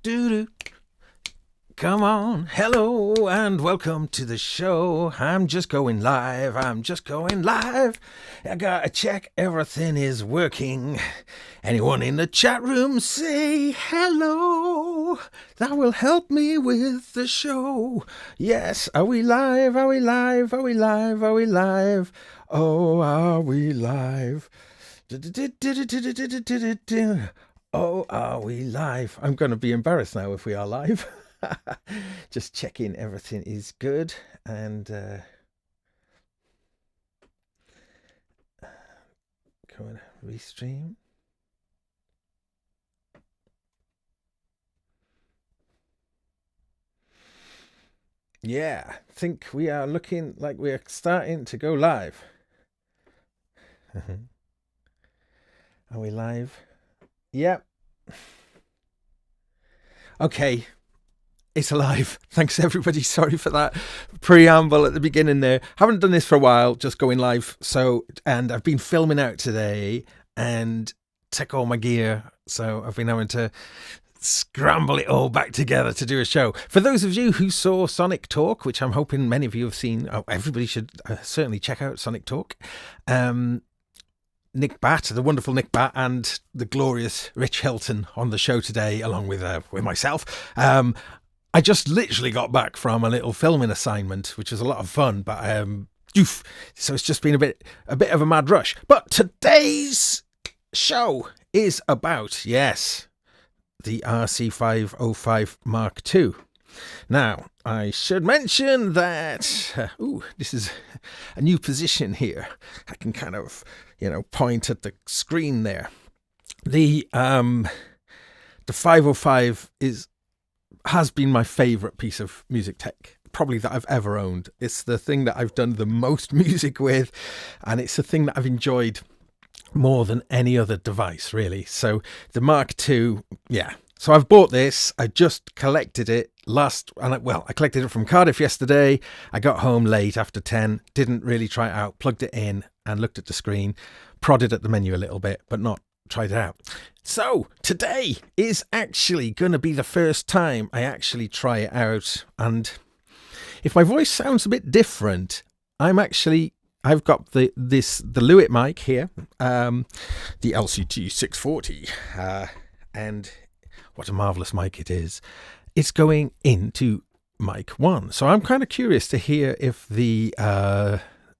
Do-do. Come on, hello and welcome to the show. I'm just going live. I gotta check everything is working. Anyone in the chat room say hello. That will help me with the show. Yes, are we live? Oh, are we live? Oh, are we live? I'm going to be embarrassed now if we are live. Just checking everything is good and come on, restream. Yeah, I think we are looking like we're starting to go live. Are we live? Yep. Okay. It's alive. Thanks everybody. Sorry for that preamble at the beginning there. Haven't done this for a while, just going live. And I've been filming out today and took all my gear. So I've been having to scramble it all back together to do a show. For those of you who saw Sonic Talk, which I'm hoping many of you have seen, everybody should certainly check out Sonic Talk. Nick Batt, the wonderful Nick Batt, and the glorious Rich Hilton on the show today, along with myself. I just literally got back from a little filming assignment, which was a lot of fun, but so it's just been a bit of a mad rush. But today's show is about, yes, the RC505 MK2. Now, I should mention that, this is a new position here. I can kind of, point at the screen there. The 505 has been my favorite piece of music tech, probably that I've ever owned. It's the thing that I've done the most music with, and it's the thing that I've enjoyed more than any other device, really. So the Mark II, yeah. So I've bought this. I just collected it I collected it from Cardiff yesterday. I got home late after 10, didn't really try it out, plugged it in and looked at the screen, prodded at the menu a little bit, but not tried it out. So today is actually going to be the first time I actually try it out. And if my voice sounds a bit different, I've got the Lewitt mic here, the LCT 640, and what a marvelous mic it is. It's going into mic 1. So I'm kind of curious to hear if the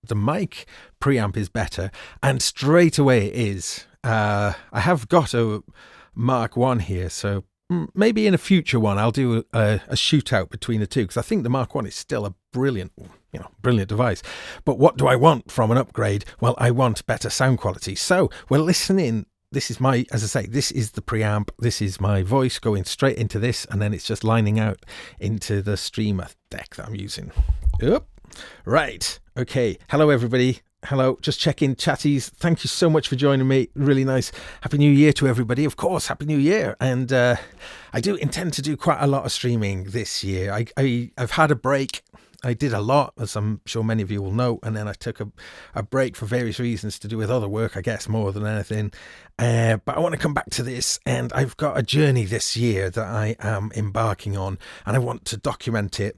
mic preamp is better, and straight away it is. I have got a Mark 1 here, so maybe in a future one I'll do a shootout between the two, because I think the Mark 1 is still a brilliant device. But what do I want from an upgrade? Well, I want better sound quality. So we're listening. This is this is the preamp. This is my voice going straight into this, and then it's just lining out into the streamer deck that I'm using. Oop. Right. Okay. Hello, everybody. Hello. Just checking chatties. Thank you so much for joining me. Really nice. Happy New Year to everybody. Of course, Happy New Year. And I do intend to do quite a lot of streaming this year. I've had a break. I did a lot, as I'm sure many of you will know, and then I took a break for various reasons to do with other work, I guess, more than anything. But I want to come back to this, and I've got a journey this year that I am embarking on, and I want to document it,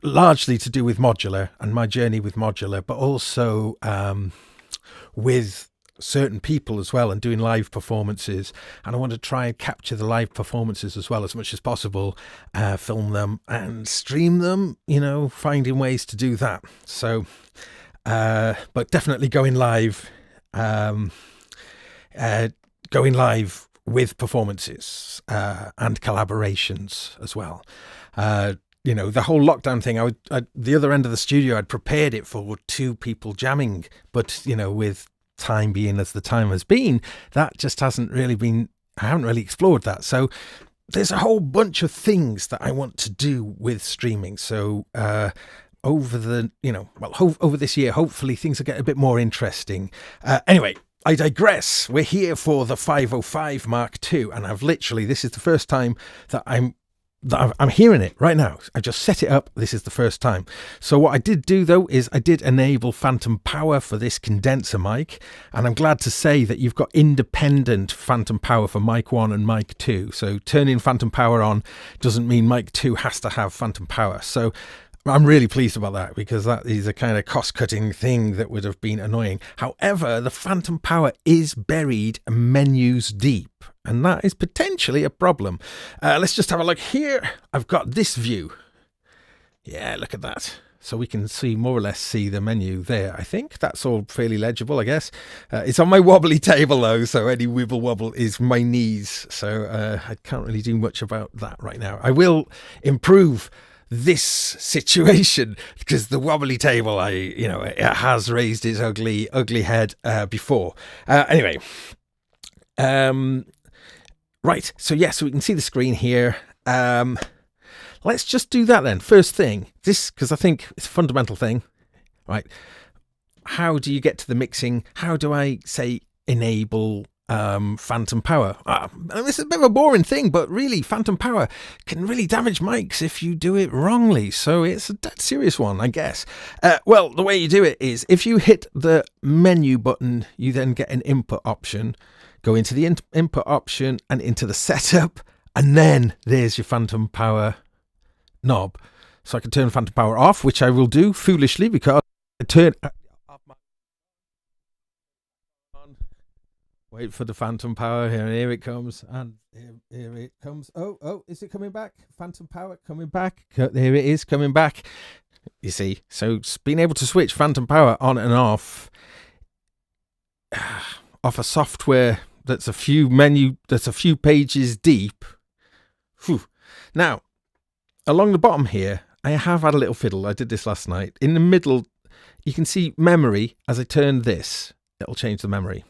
largely to do with Modular and my journey with Modular, but also with certain people as well, and doing live performances. And I want to try and capture the live performances as well as much as possible, film them and stream them, finding ways to do that. So but definitely going live with performances and collaborations as well. The whole lockdown thing, the other end of the studio, I'd prepared it for 2 people jamming, but with time being as the time has been, that just I haven't really explored that. So there's a whole bunch of things that I want to do with streaming. So over this year, hopefully things will get a bit more interesting. Anyway, I digress. We're here for the 505 Mark II, and this is the first time that I'm I'm hearing it right now. I just set it up. This is the first time. So what I did do though is I did enable phantom power for this condenser mic, and I'm glad to say that you've got independent phantom power for mic 1 and mic 2. So turning phantom power on doesn't mean mic 2 has to have phantom power. So I'm really pleased about that, because that is a kind of cost-cutting thing that would have been annoying. However, the phantom power is buried menus deep, and that is potentially a problem. Let's just have a look here. I've got this view. Yeah, look at that. So we can see, more or less see the menu there. I think that's all fairly legible, I guess. It's on my wobbly table though, so any wibble wobble is my knees. So I can't really do much about that right now. I will improve this situation, because the wobbly table, it has raised its ugly head before. Anyway, right. So yeah, so we can see the screen here. Let's just do that then. First thing, this, because I think it's a fundamental thing, right? How do you get to the mixing? How do I say enable phantom power? This is a bit of a boring thing, but really phantom power can really damage mics if you do it wrongly, so it's a dead serious one, I guess. Well, the way you do it is if you hit the menu button, you then get an input option, go into the input option and into the setup, and then there's your phantom power knob. So I can turn phantom power off, which I will do foolishly, because I turn off my on. Wait for the phantom power. Here it comes, and here it comes. Oh, is it coming back? Phantom power coming back. There it is, coming back. You see, so being able to switch phantom power on and off a software that's a few pages deep. Whew. Now, along the bottom here, I have had a little fiddle. I did this last night. In the middle, you can see memory. As I turn this, it'll change the memory.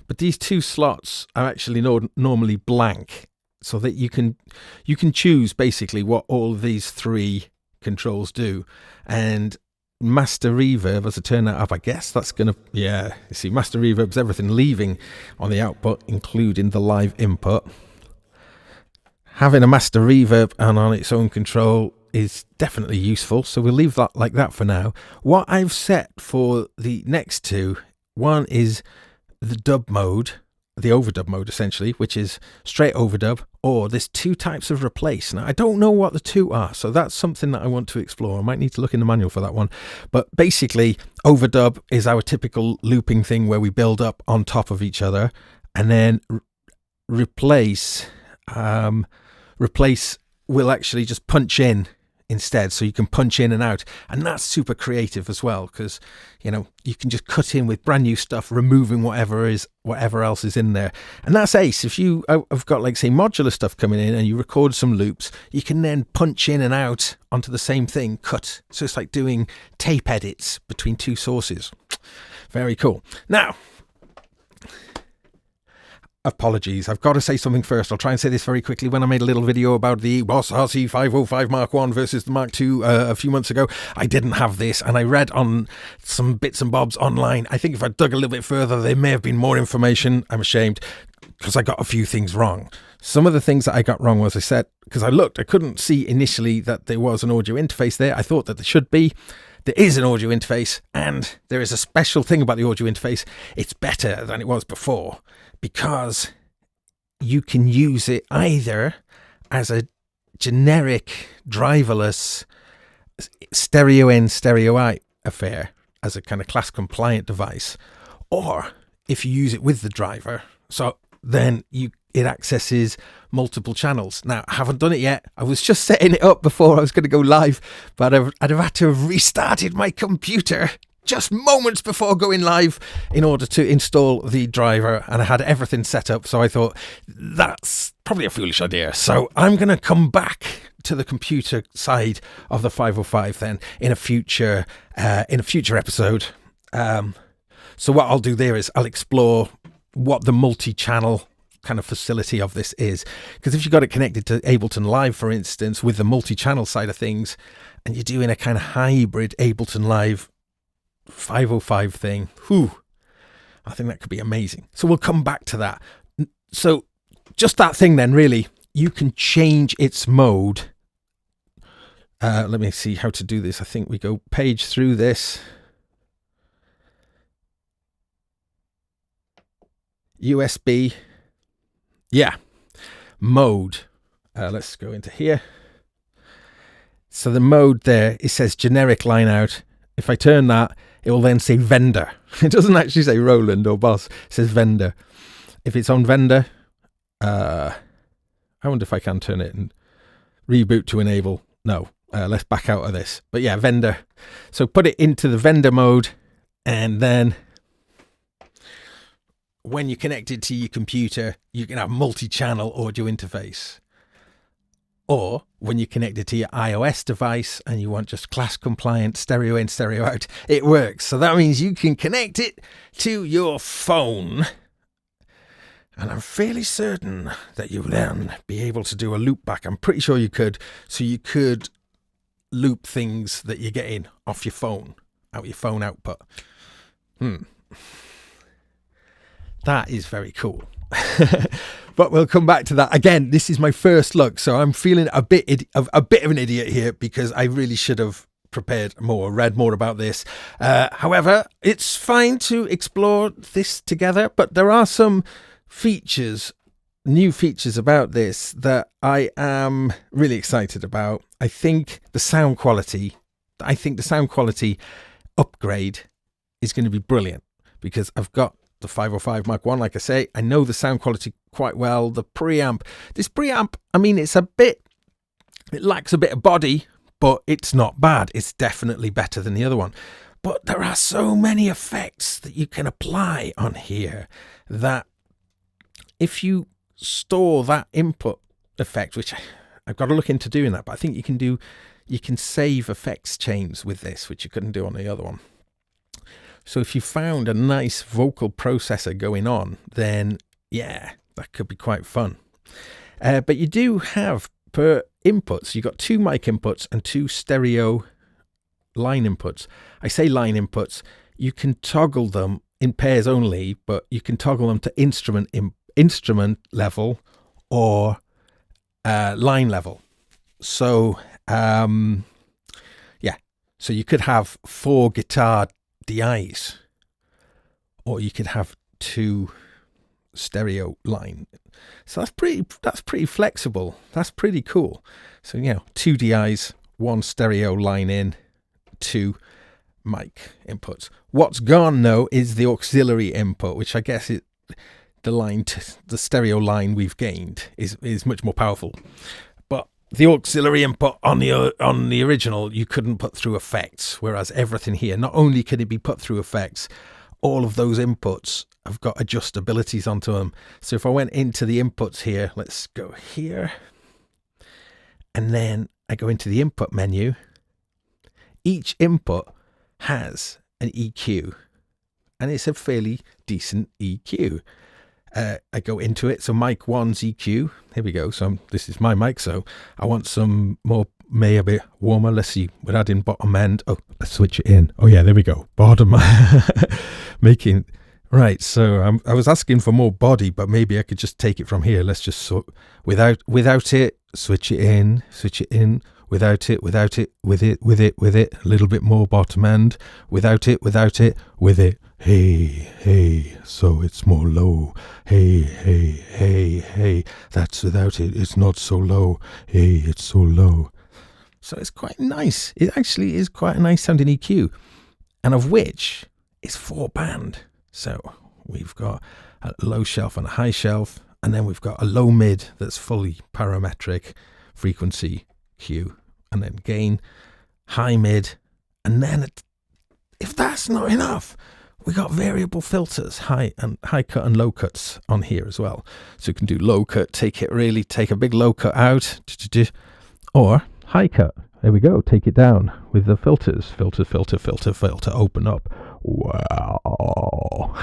But these two slots are actually normally blank, so that you can choose basically what all of these three controls do. And master reverb, as I turn that up, I guess that's gonna, yeah, you see, master reverb's everything leaving on the output, including the live input. Having a master reverb and on its own control is definitely useful, so we'll leave that like that for now. What I've set for the next two, one is the dub mode, the overdub mode essentially, which is straight overdub, or there's two types of replace. Now I don't know what the two are, so that's something that I want to explore. I might need to look in the manual for that one. But basically, overdub is our typical looping thing where we build up on top of each other, and then replace will actually just punch in instead, so you can punch in and out, and that's super creative as well, because you can just cut in with brand new stuff, removing whatever else is in there, and that's ace. If you have got, like, say, modular stuff coming in and you record some loops, you can then punch in and out onto the same thing, cut. So it's like doing tape edits between two sources. Very cool. Now, apologies, I've got to say something first. I'll try and say this very quickly. When I made a little video about the Boss RC-505 Mark 1 versus the Mark 2 a few months ago, I didn't have this, and I read on some bits and bobs online. I think if I dug a little bit further, there may have been more information. I'm ashamed, because I got a few things wrong. Some of the things that I got wrong was, I said, because I couldn't see initially that there was an audio interface there. I thought that there should be. There is an audio interface, and there is a special thing about the audio interface. It's better than it was before, because you can use it either as a generic driverless stereo in, stereo out affair, as a kind of class compliant device, or if you use it with the driver, so then it accesses multiple channels. Now, I haven't done it yet. I was just setting it up before I was going to go live, but I'd have had to have restarted my computer just moments before going live in order to install the driver, and I had everything set up, so I thought that's probably a foolish idea. So I'm going to come back to the computer side of the 505 then in a future episode. So what I'll do there is I'll explore what the multi-channel kind of facility of this is, because if you got it connected to Ableton Live, for instance, with the multi-channel side of things, and you're doing a kind of hybrid Ableton Live 505 thing, I think that could be amazing. So we'll come back to that. So just that thing then, really, you can change its mode. Let me see how to do this. I think we go page through this. USB. Yeah. Mode. Let's go into here. So the mode there, it says generic line out. If I turn that, it will then say vendor. It doesn't actually say Roland or Boss. It says vendor. If it's on vendor, I wonder if I can turn it and reboot to enable. No, let's back out of this. But yeah, vendor. So put it into the vendor mode, and then when you connect it to your computer, you can have multi-channel audio interface. Or when you connect it to your iOS device and you want just class compliant stereo in, stereo out, it works. So that means you can connect it to your phone. And I'm fairly certain that you'll then be able to do a loop back. I'm pretty sure you could. So you could loop things that you're getting off your phone, out your phone output. That is very cool. But we'll come back to that. Again, this is my first look, so I'm feeling a bit of an idiot here because I really should have prepared more, read more about this. However, it's fine to explore this together, but there are some features, new features about this that I am really excited about. I think the sound quality upgrade is going to be brilliant because I've got the 505 Mark 1, like I say. I know the sound quality quite well. The preamp, this preamp, I mean, it lacks a bit of body, but it's not bad. It's definitely better than the other one. But there are so many effects that you can apply on here that if you store that input effect, which I've got to look into doing that, but I think you can save effects chains with this, which you couldn't do on the other one. So if you found a nice vocal processor going on, then yeah, that could be quite fun. But you do have per inputs, you've got 2 mic inputs and 2 stereo line inputs. I say line inputs, you can toggle them in pairs only, but you can toggle them to instrument level or line level. So yeah, so you could have 4 guitar DIs, or you could have 2 stereo line. So that's pretty flexible. That's pretty cool. So 2 DIs, 1 stereo line in, 2 mic inputs. What's gone though is the auxiliary input, which I guess the stereo line we've gained is much more powerful. The auxiliary input on the original, you couldn't put through effects, whereas everything here, not only can it be put through effects, all of those inputs have got adjustabilities onto them. So if I went into the inputs here, let's go here, and then I go into the input menu, each input has an EQ, and it's a fairly decent EQ. I go into it. So mic 1's EQ. Here we go. So this is my mic. So I want some more, maybe a bit warmer. Let's see. We're adding bottom end. Oh, let's switch it in. Oh yeah, there we go. Bottom. Making right. So I was asking for more body, but maybe I could just take it from here. Let's just without it. Switch it in. Switch it in. Without it. With it. A little bit more bottom end. Without it. With it. Hey, so it's more low. Hey, that's without it. It's not so low. Hey, it's so low. So it's quite nice. It actually is quite a nice sounding EQ, and of which it's 4 band. So we've got a low shelf and a high shelf, and then we've got a low mid that's fully parametric, frequency, Q, and then gain, high mid, and then if that's not enough, we got variable filters, high cut and low cuts on here as well. So you can do low cut, take a big low cut out, or high cut. There we go. Take it down with the filters. Filter, open up. Wow.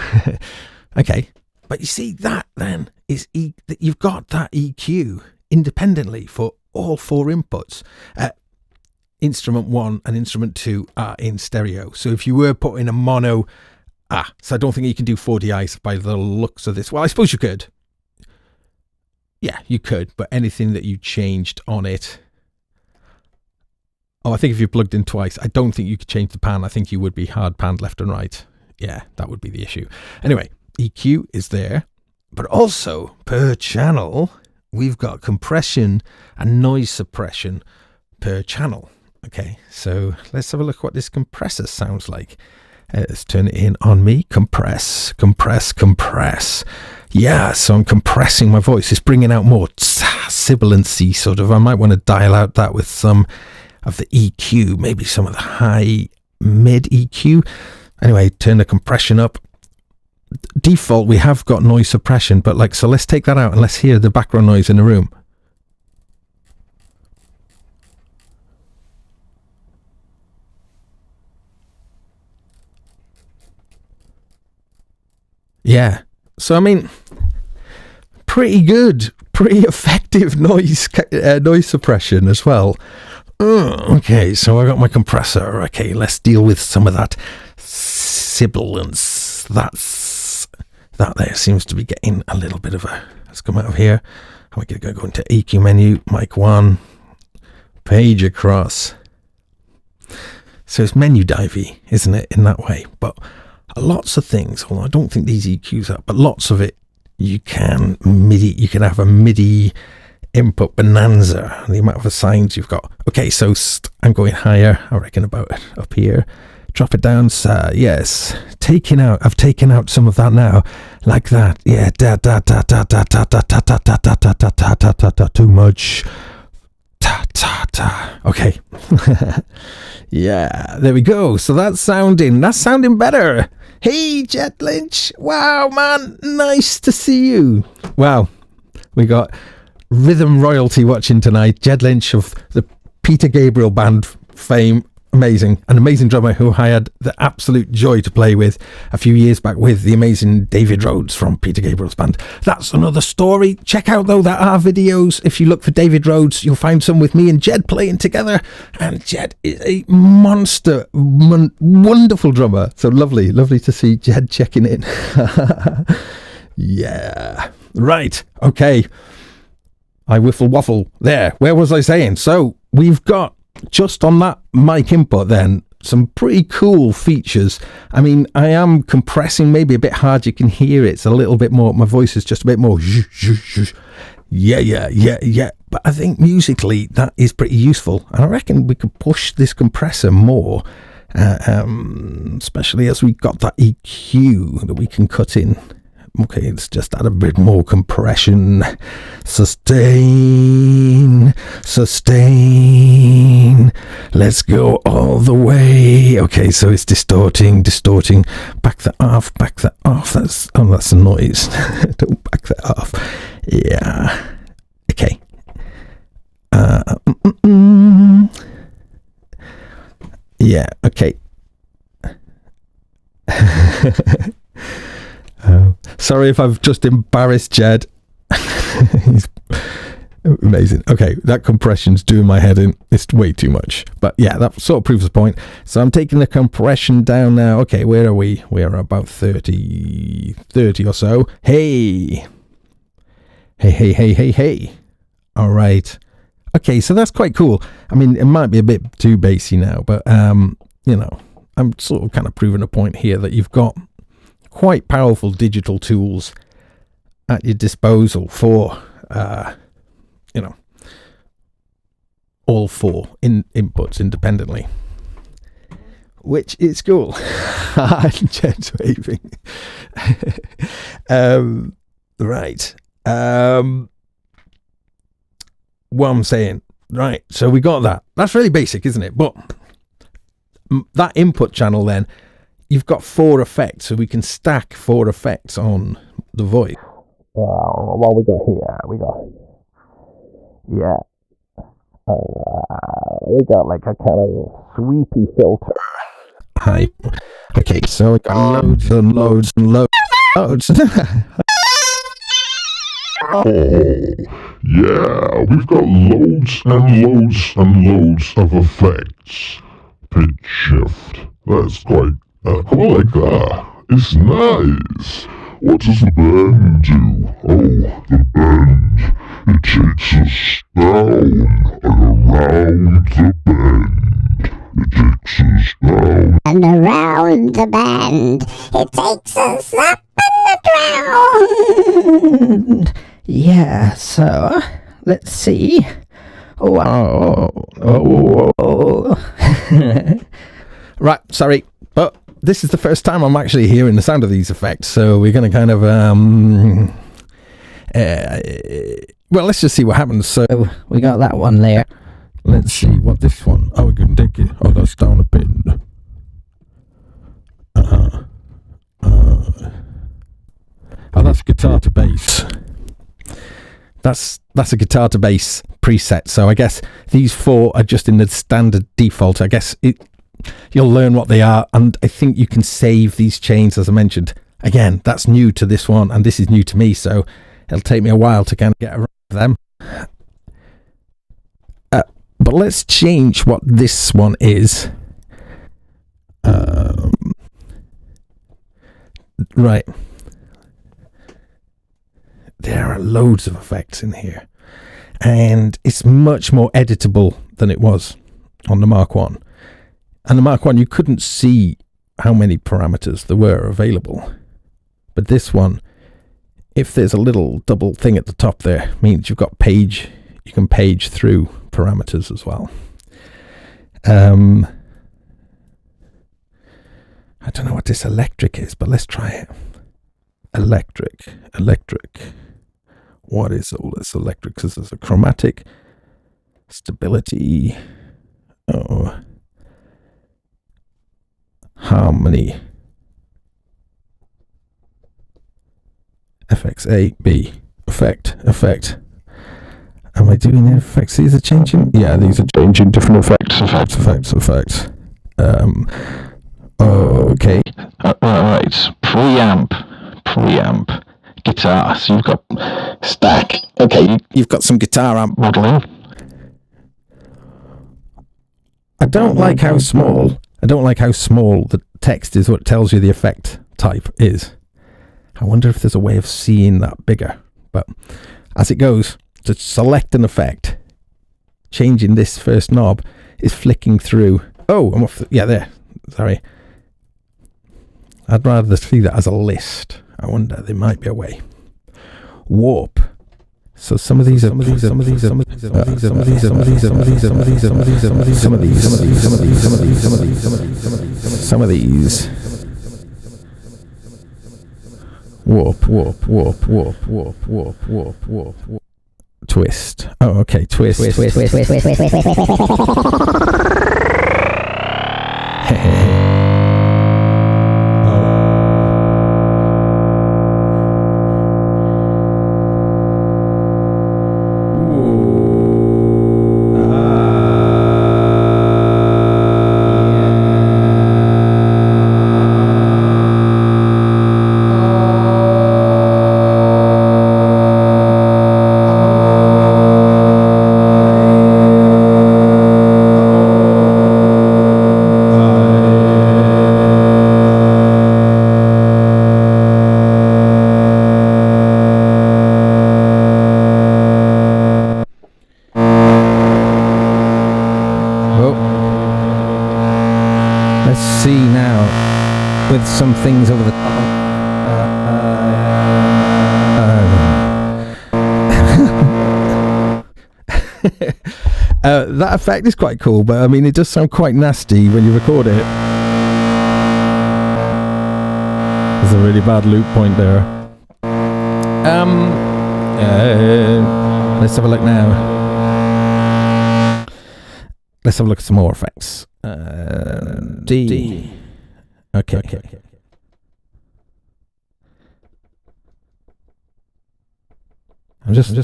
Okay. But you see that then is that you've got that EQ independently for all 4 inputs. Instrument 1 and instrument 2 are in stereo. So if you were putting a mono, so I don't think you can do 4 DIs by the looks of this. Well, I suppose you could. Yeah, you could, but anything that you changed on it. Oh, I think if you plugged in twice, I don't think you could change the pan. I think you would be hard panned left and right. Yeah, that would be the issue. Anyway, EQ is there, but also per channel, we've got compression and noise suppression per channel. Okay, so let's have a look what this compressor sounds like. Let's turn it in on me. Compress, compress, compress. Yeah, so I'm compressing my voice. It's bringing out more sibilancy, sort of. I might want to dial out that with some of the EQ, maybe some of the high mid EQ. Anyway, turn the compression up. Default, we have got noise suppression, but like, so let's take that out and let's hear the background noise in the room. Yeah, so I mean, pretty good, pretty effective noise suppression as well. Okay, so I got my compressor. Okay, let's deal with some of that sibilance. That there seems to be getting a little bit of a. Let's come out of here. We're going to go into EQ menu, mic 1, page across. So it's menu divey, isn't it, in that way? But lots of things, although I don't think these EQs are, but lots of it you can MIDI. You can have a MIDI input bonanza. The amount of assigns you've got. Okay, so I'm going higher. I reckon about up here. Drop it down, sir. Yes, I've taken out some of that now, like that. Yeah, da da da da da da da da da da da da da da da da da. Too much. Ta ta ta. Okay. Yeah, there we go. So that's sounding better. Hey, Jed Lynch. Wow, man. Nice to see you. Wow. We got Rhythm Royalty watching tonight. Jed Lynch of the Peter Gabriel Band fame. Amazing. An amazing drummer who I had the absolute joy to play with a few years back with the amazing David Rhodes from Peter Gabriel's band. That's another story. Check out, though, there are videos. If you look for David Rhodes, you'll find some with me and Jed playing together. And Jed is a monster, wonderful drummer. So lovely to see Jed checking in. Yeah. Right. Okay. I whiffle waffle. There. Where was I saying? So we've got, just on that mic input then, some pretty cool features. I mean, I am compressing maybe a bit hard. You can hear it's a little bit more, my voice is just a bit more yeah. But I think musically that is pretty useful. And I reckon we could push this compressor more, especially as we got that EQ that we can cut in. Okay, let's just add a bit more compression. Sustain. Let's go all the way. Okay, so it's distorting. Back that off. That's a noise. Don't back that off. Yeah. Okay. Yeah, okay. Sorry if I've just embarrassed Jed. He's amazing. Okay, that compression's doing my head in. It's way too much. But yeah, that sort of proves the point. So I'm taking the compression down now. Okay, where are we? We are about 30 or so. Hey. All right. Okay, so that's quite cool. I mean, it might be a bit too bassy now, but you know, I'm sort of kind of proving a point here that you've got quite powerful digital tools at your disposal for, you know, all four inputs independently, which is cool. Jed's waving. Right. What I'm saying, right, so we got that. That's really basic, isn't it? But that input channel then, you've got 4 effects, so we can stack 4 effects on the voice. What we got here? We got like a kind of sweepy filter. Hi. Okay, so we got loads and loads and loads. Oh, yeah, we've got loads and loads and loads of effects. Pitch shift. That's quite, I like that. It's nice. What does the bend do? Oh, the bend. It takes us down and around the bend. It takes us down and around the bend. It takes us up in the ground. Yeah, so let's see. Right, sorry, but this is the first time I'm actually hearing the sound of these effects, so we're going to kind of, well, let's just see what happens. So we got that one there. Let's see what this one, we can take it, that's down a bit. That's guitar to bass. That's a guitar to bass preset, so I guess these four are just in the standard default. I guess you'll learn what they are, and I think you can save these chains, as I mentioned. Again, that's new to this one, and this is new to me, so it'll take me a while to kind of get around them. But let's change what this one is. Right. There are loads of effects in here, and it's much more editable than it was on the Mark 1. And the Mark 1, you couldn't see how many parameters there were available. But this one, if there's a little double thing at the top there, means you've got page, you can page through parameters as well. I don't know what this electric is, but let's try it. Electric. What is all this electric? Because there's a chromatic, stability, harmony, FX A, B, effect. Am I doing the effects? These are changing? Yeah, these are changing different effects. Okay. Right, preamp, guitar. So you've got stack. Okay, You've got some guitar amp. modeling. I don't like how small the text is, what tells you the effect type is. I wonder if there's a way of seeing that bigger. But as it goes, to select an effect, changing this first knob is flicking through. Oh, I'm off. There. Sorry. I'd rather see that as a list. I wonder, there might be a way. Warp. So some of these warp. Twist. Oh, okay, twist. Let's see now with some things over the top. That effect is quite cool, but I mean, it does sound quite nasty when you record it. There's a really bad loop point there. Let's have a look now. Let's have a look at some more effects. D. Okay. I'm just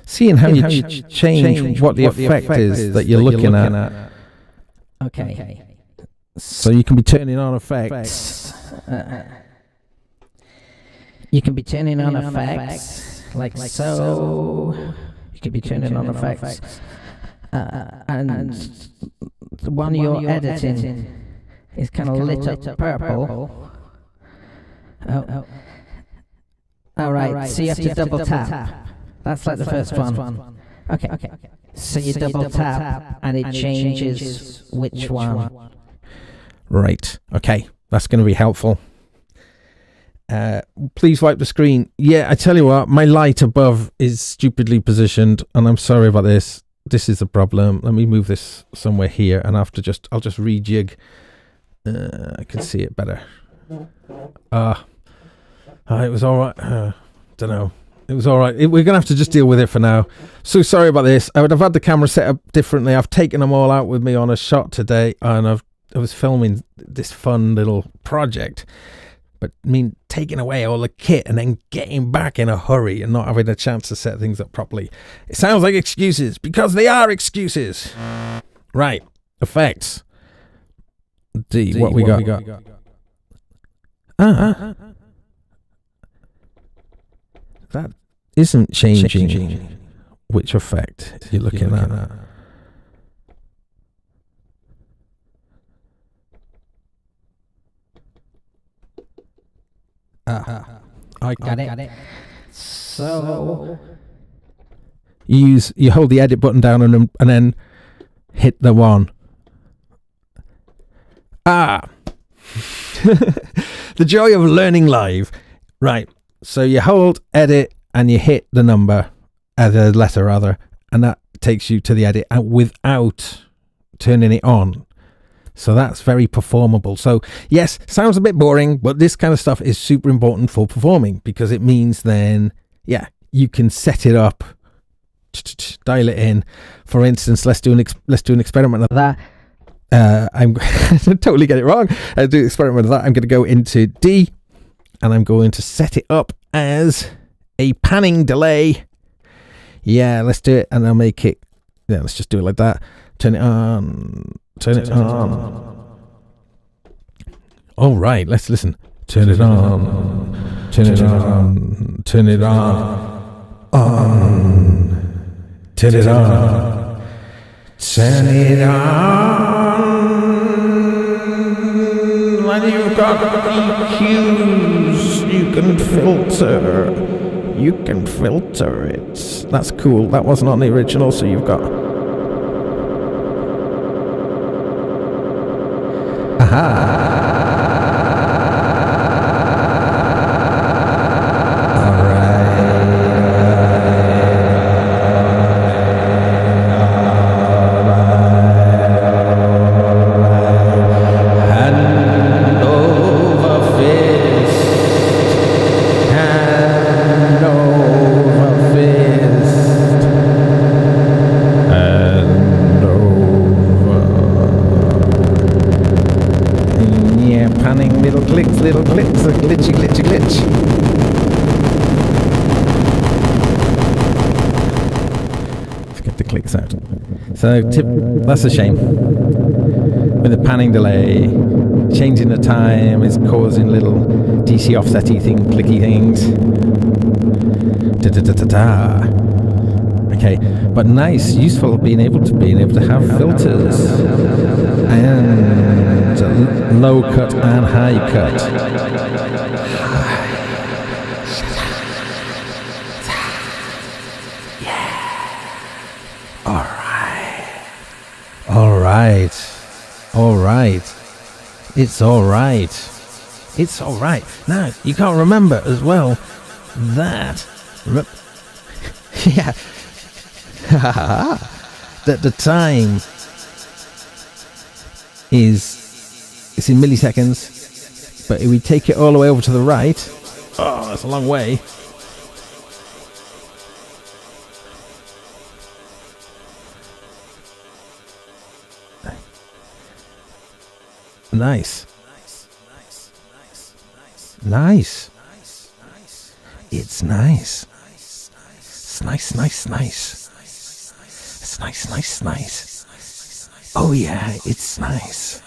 seeing how you change what the effect is that you're looking at. Okay. So you can be turning on effects. You can be turning on effects like so. You can be turning on effects. And the one you're editing is kind of lit up purple. Alright, so you have to double tap. That's like the first one. Okay. So you double tap and it changes which one. Right. Okay. That's going to be helpful. Please wipe the screen. Yeah, I tell you what, my light above is stupidly positioned, and I'm sorry about this. This is a problem. Let me move this somewhere here, and I'll just rejig. I can see it better. It was all right. Don't know. It was all right. We're gonna have to just deal with it for now. So sorry about this. I would have had the camera set up differently. I've taken them all out with me on a shot today, and I was filming this fun little project. But I mean, taking away all the kit and then getting back in a hurry and not having a chance to set things up properly. It sounds like excuses, because they are excuses. Right. Effects. D. What we got? That isn't changing which effect you're looking at. I got it. So you hold the edit button down and then hit the one. The joy of learning live. Right. So you hold edit and you hit the number, the letter rather, and that takes you to the edit without turning it on. So that's very performable. So yes, sounds a bit boring, but this kind of stuff is super important for performing, because it means then, yeah, you can set it up, dial it in. For instance, let's do an experiment of that. I'm totally get it wrong. I'll do an experiment of that. I'm going to go into D, and I'm going to set it up as a panning delay. Yeah, let's do it, and I'll make it. Yeah, let's just do it like that. Turn it on. Turn it on. All right, let's listen. Turn it on. Turn it on. Turn it on. On. Turn it on. Turn it on. When you've got EQs, you can filter. You can filter it. That's cool. That wasn't on the original, so you've got. So that's a shame. With the panning delay, changing the time is causing little DC offsetty clicky things. Okay, but nice, useful being able to have filters and low cut and high cut. All right. It's all right. Now, you can't remember as well that that the time is in milliseconds, but if we take it all the way over to the right, that's a long way. Nice. It's nice. It's nice. Oh yeah, it's nice.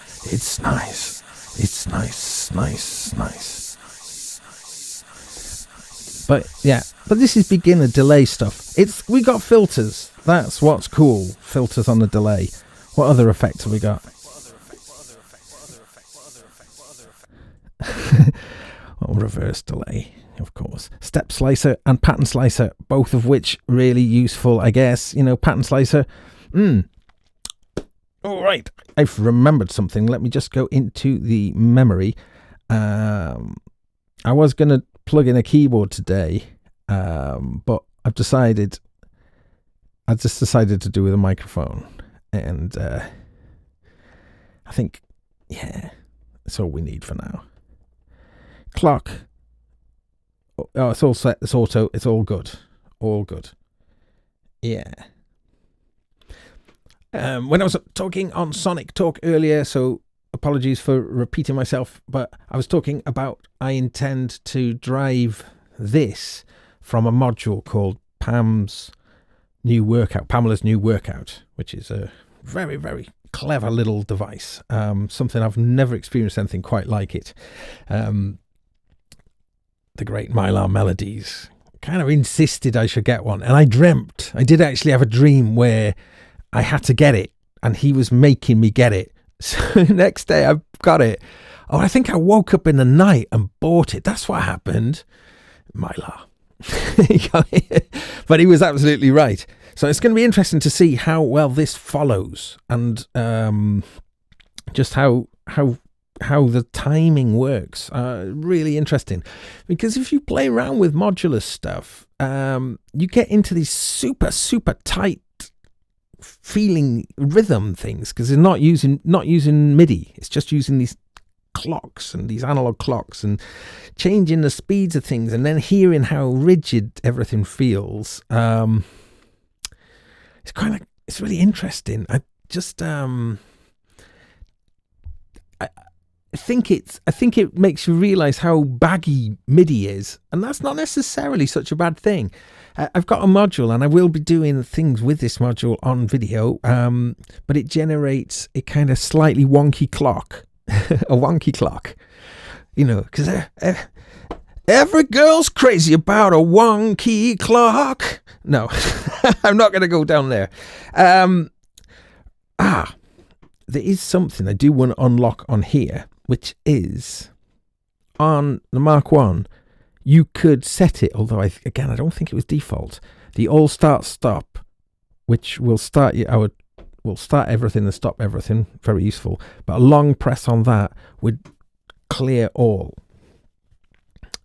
But this is beginner delay stuff. We got filters. That's what's cool. Filters on the delay. What other effects have we got? Reverse delay. of course. Step slicer and pattern slicer, both of which really useful, I guess. Pattern slicer. All right, I've remembered something. Let me just go into the memory. I was going to plug in a keyboard today, but I just decided to do with a microphone, and I think, yeah, that's all we need for now. Clock. Oh, it's all set. It's auto. It's all good. All good. Yeah. When I was talking on Sonic Talk earlier, so apologies for repeating myself, but I was talking about I intend to drive this from a module called Pamela's New Workout, which is a very, very clever little device. Something I've never experienced anything quite like it. The great Mylar Melodies kind of insisted I should get one, and I did actually have a dream where I had to get it, and he was making me get it. So next day I got it. Oh, I think I woke up in the night and bought it. That's what happened. Mylar. But he was absolutely right. So it's going to be interesting to see how well this follows, and just how the timing works. Really interesting, because if you play around with modular stuff, you get into these super, super tight feeling rhythm things, because they're not using MIDI. It's just using these clocks and these analog clocks and changing the speeds of things, and then hearing how rigid everything feels. It's really interesting. I think it makes you realize how baggy MIDI is, and that's not necessarily such a bad thing. I've got a module, and I will be doing things with this module on video, but it generates a kind of slightly wonky clock, a wonky clock, because every girl's crazy about a wonky clock. No, I'm not going to go down there. There is something I do want to unlock on here, which is on the Mark 1. You could set it, although I don't think it was default. The all start stop, which will start everything and stop everything. Very useful. But a long press on that would clear all.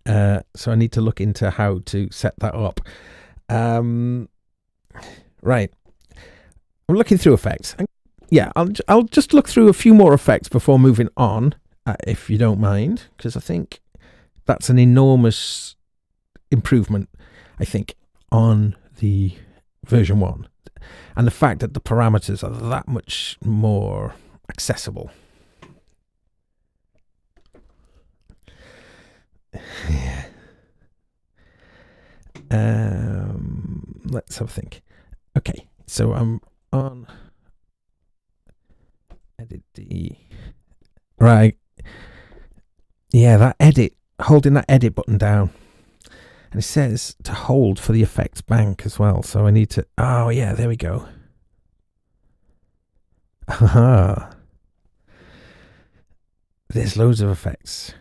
So I need to look into how to set that up. Right. I'm looking through effects. Yeah, I'll just look through a few more effects before moving on, if you don't mind, because I think that's an enormous improvement, I think, on the version 1. And the fact that the parameters are that much more accessible. Yeah. Let's have a think. Okay, so I'm on edit the right. Yeah, that edit, holding that edit button down, and it says to hold for the effects bank as well. So I need to. Oh yeah, there we go. There's loads of effects.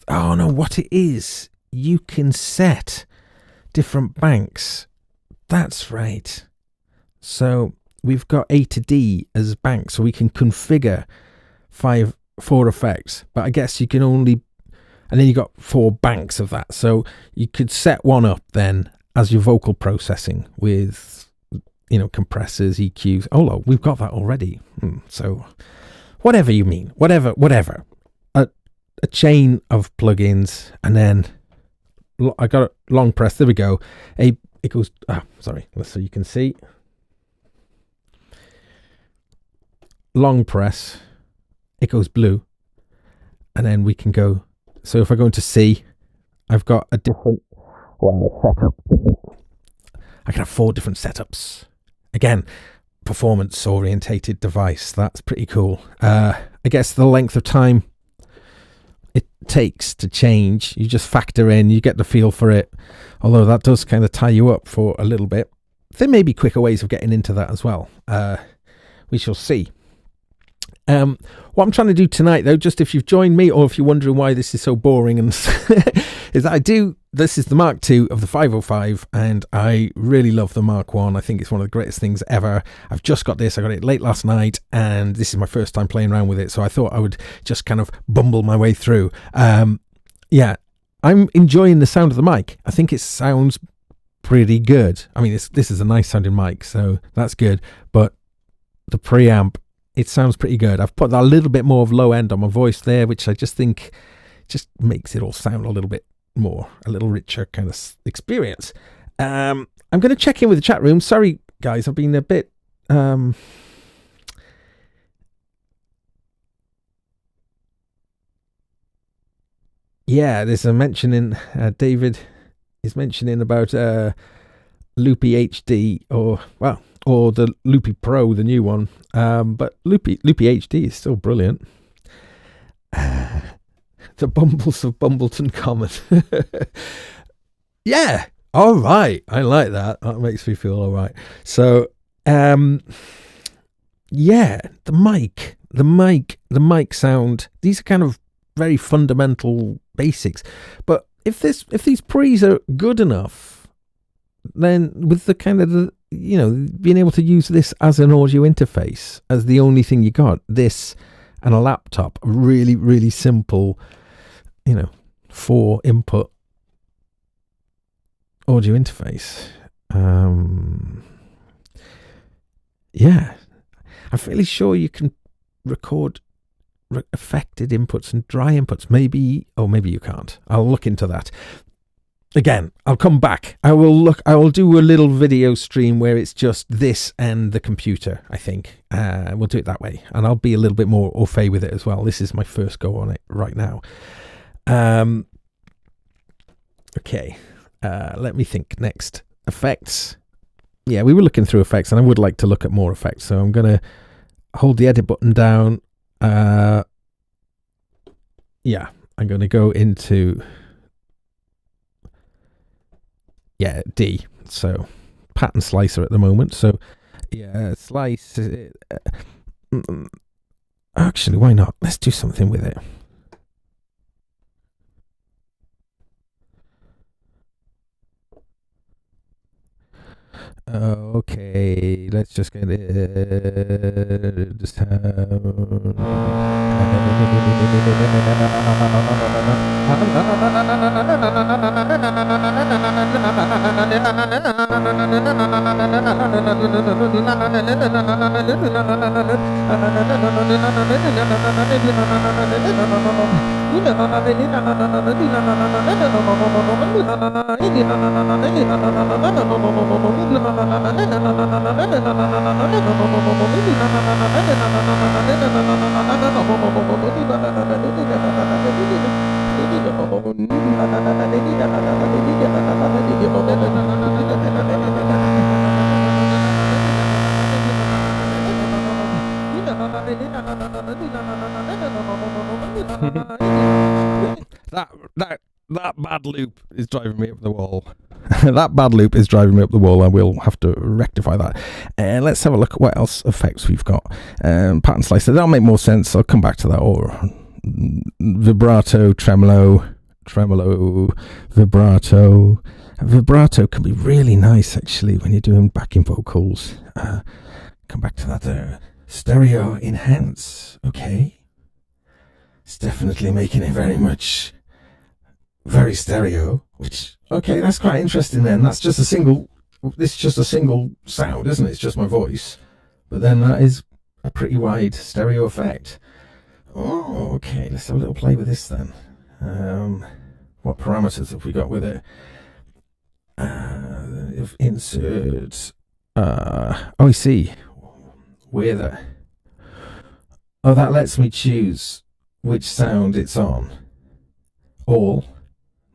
Oh no, what it is, you can set different banks. That's right. So we've got A to D as banks, so we can configure 4 effects, but I guess you can only, and then you got 4 banks of that. So you could set one up then as your vocal processing with, compressors, EQs. Oh, look, we've got that already. So whatever you mean, whatever. A chain of plugins, and then I got a long press. There we go. It goes. Sorry. So you can see. Long press. It goes blue, and then we can go. So if I go into C, I've got a different setup. I can have 4 different setups. Again, performance orientated device. That's pretty cool. I guess the length of time it takes to change, you just factor in, you get the feel for it, although that does kind of tie you up for a little bit. There may be quicker ways of getting into that as well. We shall see. What I'm trying to do tonight, though, just if you've joined me or if you're wondering why this is so boring, and is that this is the Mark II of the 505, and I really love the Mark I. I think it's one of the greatest things ever. I've just got this. I got it late last night, and this is my first time playing around with it, so I thought I would just kind of bumble my way through. Yeah, I'm enjoying the sound of the mic. I think it sounds pretty good. I mean, this is a nice sounding mic, so that's good, but the preamp, it sounds pretty good. I've put that a little bit more of low end on my voice there, which I just think just makes it all sound a little bit more, a little richer kind of experience. I'm going to check in with the chat room. Sorry, guys, I've been a bit... yeah, there's a mention in... David is mentioning about Loopy HD, or the Loopy Pro, the new one. But Loopy HD is still brilliant. The Bumbles of Bumbleton Common. Yeah, all right. I like that. That makes me feel all right. So, yeah, the mic sound. These are kind of very fundamental basics. But if these pre's are good enough, then with the kind of being able to use this as an audio interface, as the only thing you got, this and a laptop, a really, really simple, 4 input audio interface. Yeah, I'm fairly sure you can record affected inputs and dry inputs. Maybe you can't. I'll look into that. Again, I'll come back. I will do a little video stream where it's just this and the computer, I think. We'll do it that way. And I'll be a little bit more au fait with it as well. This is my first go on it right now. Okay. Let me think. Next. Effects. Yeah, we were looking through effects, and I would like to look at more effects. So I'm going to hold the edit button down. Yeah, I'm going to go into... yeah, D. So pattern slicer at the moment. So yeah, slice. Actually, why not? Let's do something with it. Okay, let's just get it. Just have. That bad loop is driving me up the wall. That bad loop is driving me up the wall. I will have to rectify that. Let's have a look at what else effects we've got. Pattern slicer, that'll make more sense. I'll come back to that. Or vibrato, tremolo, vibrato. Vibrato can be really nice, actually, when you're doing backing vocals. Come back to that there. Stereo, enhance. Okay. It's definitely making it very stereo, which, okay, that's quite interesting then. This is just a single sound, isn't it? It's just my voice. But then that is a pretty wide stereo effect. Oh, okay, let's have a little play with this then. What parameters have we got with it? If insert, I see. Weather. Oh, that lets me choose which sound it's on. All.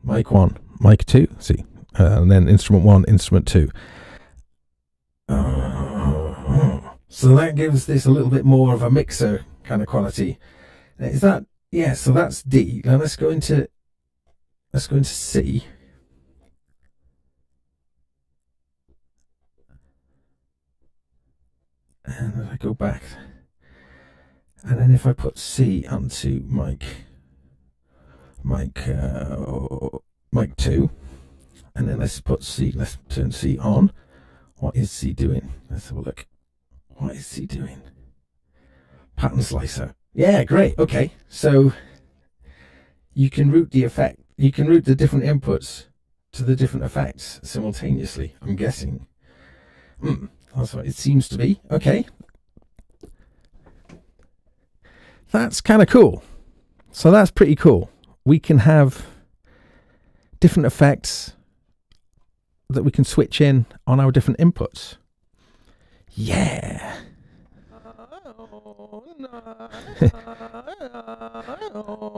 Mic 1, mic 2, see, and then instrument 1, instrument 2. So that gives this a little bit more of a mixer kind of quality. Is that, yeah, so that's D. Now let's go into C. And if I go back, And then if I put C onto mic 2, and then let's turn C on. What is C doing? Let's have a look. What is C doing? Pattern slicer. Yeah, great. Okay, so you can route the effect. You can route the different inputs to the different effects simultaneously, I'm guessing. That's what it seems to be. Okay. That's kind of cool. So that's pretty cool. We can have different effects that we can switch in on our different inputs. Yeah.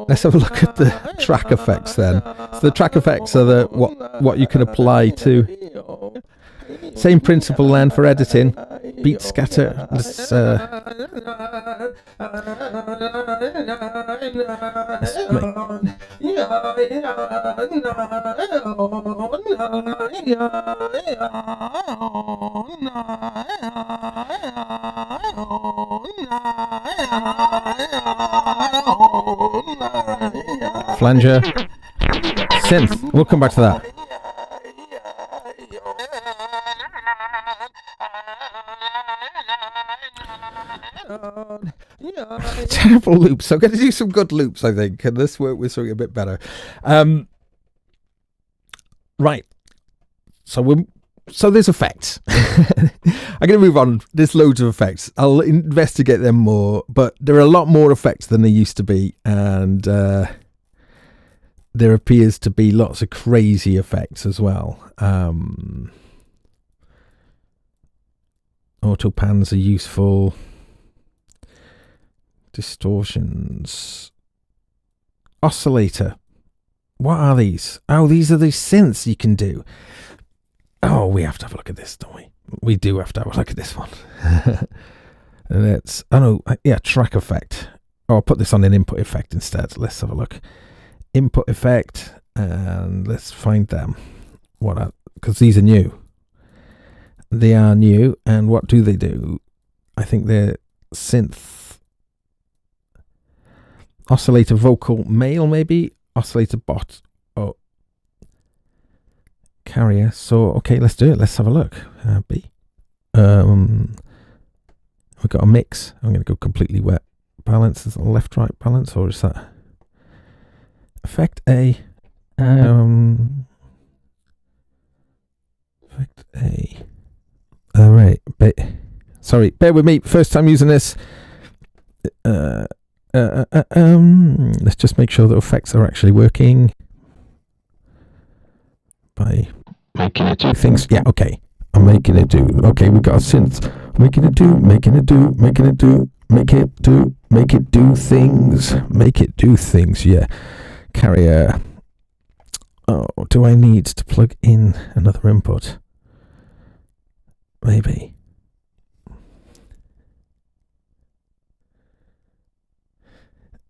Let's have a look at the track effects then. So the track effects are what you can apply to. Same principle then for editing. Beat scatter. Flanger. Synth. We'll come back to that. Terrible loops. I'm going to do some good loops, I think, and this work with something a bit better. Right. So there's effects. I'm going to move on. There's loads of effects. I'll investigate them more, but there are a lot more effects than there used to be, and there appears to be lots of crazy effects as well. Auto pans are useful. Distortions. Oscillator. What are these? Oh, these are the synths you can do. Oh, we have to have a look at this, don't we? We do have to have a look at this one. And it's, track effect. Oh, I'll put this on an input effect instead. Let's have a look. Input effect, and let's find them. Because these are new. They are new, and what do they do? I think they're synth. Oscillator vocal male, maybe? Oscillator bot. Oh. Carrier. So, okay, let's do it. Let's have a look. B. We've got a mix. I'm going to go completely wet. Balance. Is it left-right balance, or is that... Effect A. Effect A. All right. Sorry, bear with me. First time using this. Let's just make sure the effects are actually working. By Making it do things. Yeah, okay. I'm making it do. Okay, we've got a synth. Making it do, making it do, making it do, make it do, make it do things. Make it do things, yeah. Carrier. Oh, do I need to plug in another input? Maybe.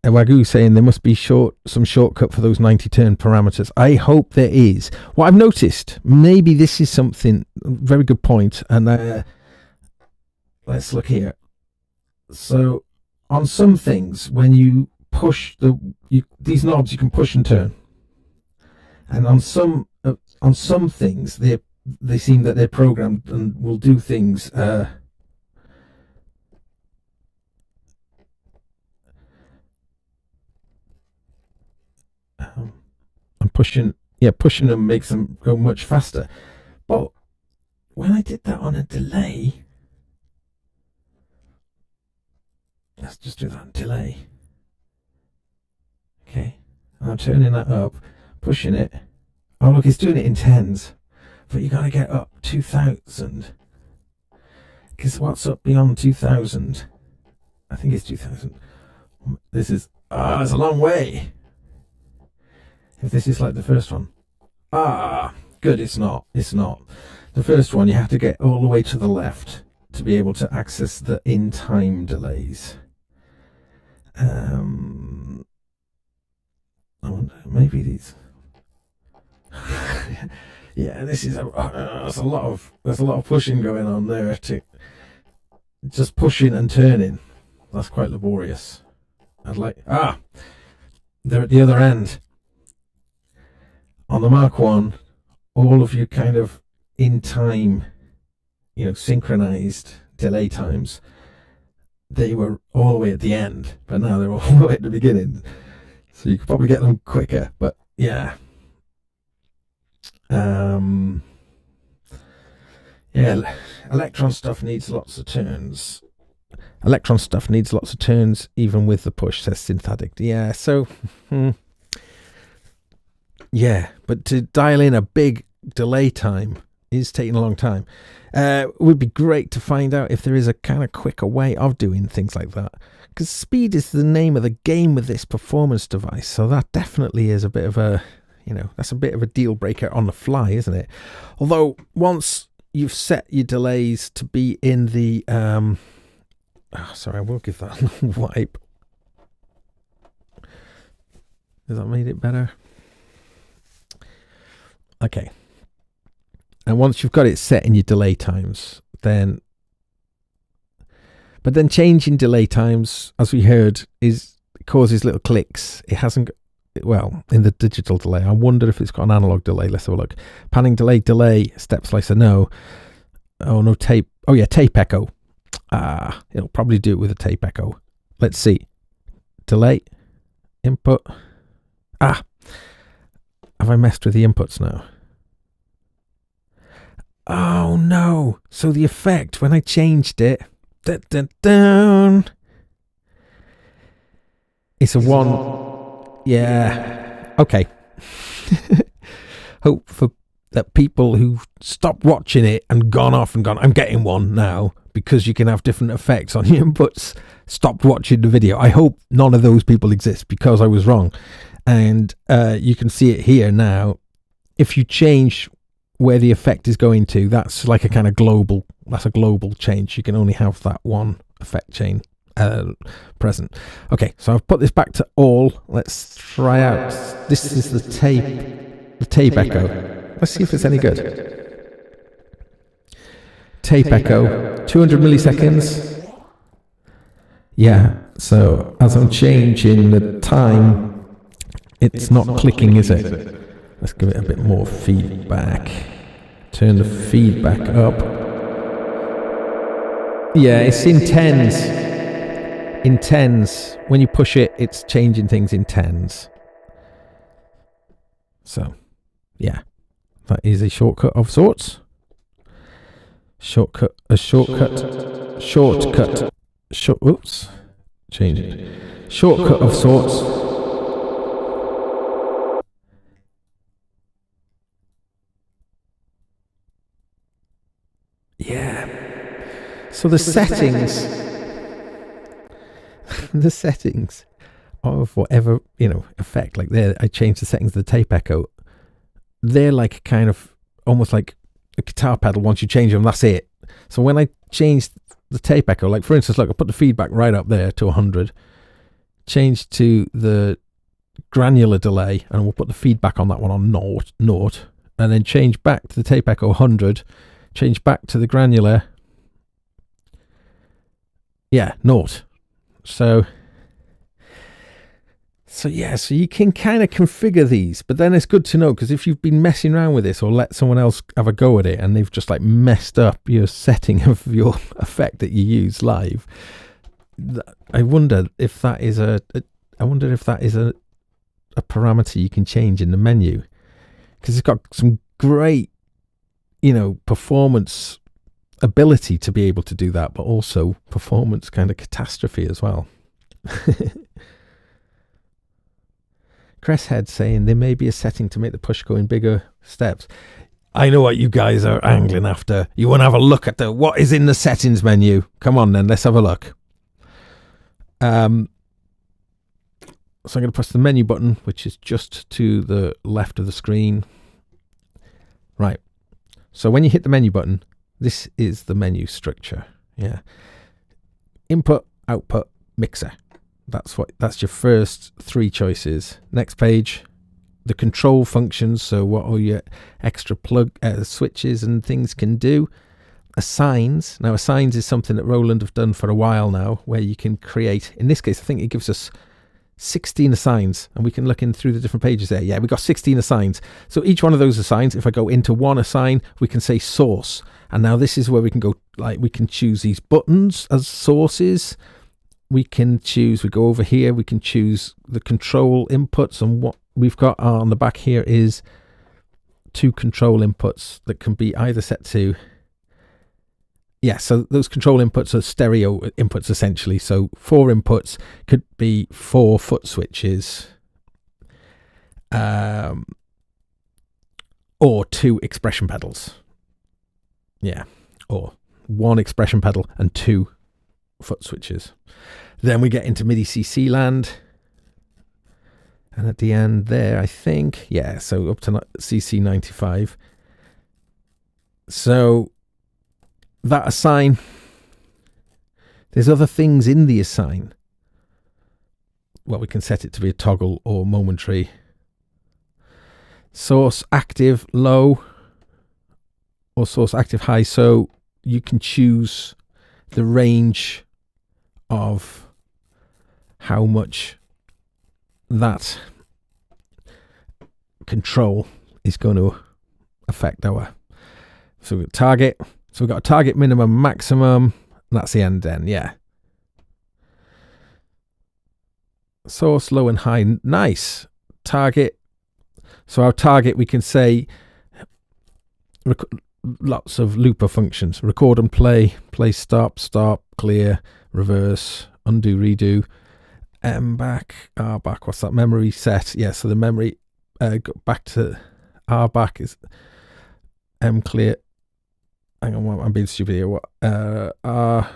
Wagyu saying there must be some shortcut for those 90 turn parameters. I hope there is. What I've noticed, maybe this is something, very good point, and let's look here. So on some things, when you push these knobs, you can push and turn, and on some things they seem that they're programmed and will do things. I'm pushing them makes them go much faster. But when I did that on a delay, let's just do that on delay. Okay, and I'm turning that up, pushing it. Oh look, it's doing it in tens, but you gotta get up 2000. Because what's up beyond 2000? I think it's 2000. This is it's a long way. If this is like the first one. Good, it's not. It's not. The first one, you have to get all the way to the left to be able to access the in-time delays. I wonder, maybe these... yeah, this is there's a lot of pushing going on there. Just pushing and turning. That's quite laborious. They're at the other end. On the Mark 1, all of your kind of in time, synchronized delay times, they were all the way at the end, but now they're all the way at the beginning. So you could probably get them quicker, but yeah. Electron stuff needs lots of turns. Even with the push, says Synth Addict. Yeah, so yeah, but to dial in a big delay time is taking a long time. It would be great to find out if there is a kind of quicker way of doing things like that, because speed is the name of the game with this performance device. So that definitely is a bit of a, that's a bit of a deal breaker on the fly, isn't it? Although once you've set your delays to be in the sorry, I will give that a little wipe. Has that made it better? Okay. And once you've got it set in your delay times, then changing delay times, as we heard, causes little clicks. It hasn't, in the digital delay. I wonder if it's got an analog delay. Let's have a look. Panning delay, step slicer, no. Oh, no tape. Oh, yeah, tape echo. It'll probably do it with a tape echo. Let's see. Delay, input. Have I messed with the inputs now? Oh no! So the effect, when I changed it, it's a 1. Yeah. Okay. Hope for that people who stopped watching it and gone off and gone, I'm getting one now, because you can have different effects on your inputs, stopped watching the video. I hope none of those people exist, because I was wrong. And you can see it here now. If you change where the effect is going to, that's like a kind of global change. You can only have that one effect chain present. Okay, so I've put this back to all. Let's try out. This is the tape echo. Let's see if it's any good. Tape echo, 200 milliseconds. Yeah, so as I'm changing the time, it's not clicking, is it? Let's give it a bit more feedback. Turn the feedback up. Yeah, it's in tens. In tens. When you push it, it's changing things in tens. So, yeah. That is a shortcut of sorts. Oops. Change it. Shortcut of sorts. Yeah. So the settings of whatever, effect, like there, I changed the settings of the tape echo. They're like kind of almost like a guitar pedal. Once you change them, that's it. So when I changed the tape echo, like for instance, look, I put the feedback right up there to 100, changed to the granular delay, and we'll put the feedback on that one on naught, and then change back to the tape echo 100, change back to the granular, yeah, naught. So you can kind of configure these, but then it's good to know, because if you've been messing around with this or let someone else have a go at it and they've just like messed up your setting of your effect that you use live, I wonder if that is a parameter you can change in the menu, because it's got some great, performance ability to be able to do that, but also performance kind of catastrophe as well. Cresshead saying there may be a setting to make the push go in bigger steps. I know what you guys are angling after. You want to have a look at what is in the settings menu. Come on then, let's have a look. So I'm going to press the menu button, which is just to the left of the screen. Right. So when you hit the menu button, this is the menu structure. Yeah. Input, output, mixer. That's your first 3 choices. Next page, the control functions. So what all your extra plug switches and things can do. assigns. Now, assigns is something that Roland have done for a while now, where you can create, in this case, I think it gives us 16 assigns, and we can look in through the different pages there. Yeah, we've got 16 assigns. So each one of those assigns, if I go into one assign, we can say source. And now this is where we can go, like, we can choose these buttons as sources. We can choose, we go over here, we can choose the control inputs, and what we've got on the back here is 2 control inputs that can be either set to, yeah, so those control inputs are stereo inputs essentially. So 4 inputs could be 4 foot switches, or 2 expression pedals. Yeah, or 1 expression pedal and 2 foot switches. Then we get into MIDI CC land. And at the end there, I think, yeah, so up to CC 95. So that assign, there's other things in the assign. Well, we can set it to be a toggle or momentary. Source active low or source active high. So you can choose the range of how much that control is going to affect our, so we've got target, so we've got a target minimum, maximum, and that's the end then, yeah. Source low and high, nice. Target, so our target, we can say lots of looper functions, record and play, play stop, stop, clear, reverse, undo, redo, M back, R back, what's that, memory set, yeah, so the memory, go back to R back is M clear, hang on, I'm being stupid here, what, R,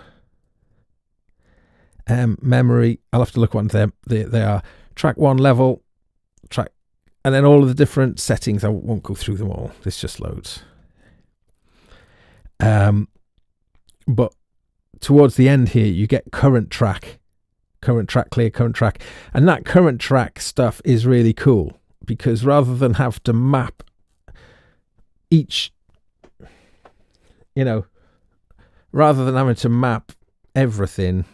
M, memory, I'll have to look what they are, track 1 level, track, and then all of the different settings, I won't go through them all, this just loads. But towards the end here, you get current track, clear, current track. And that current track stuff is really cool, because rather than have to map each, you know, rather than having to map everything,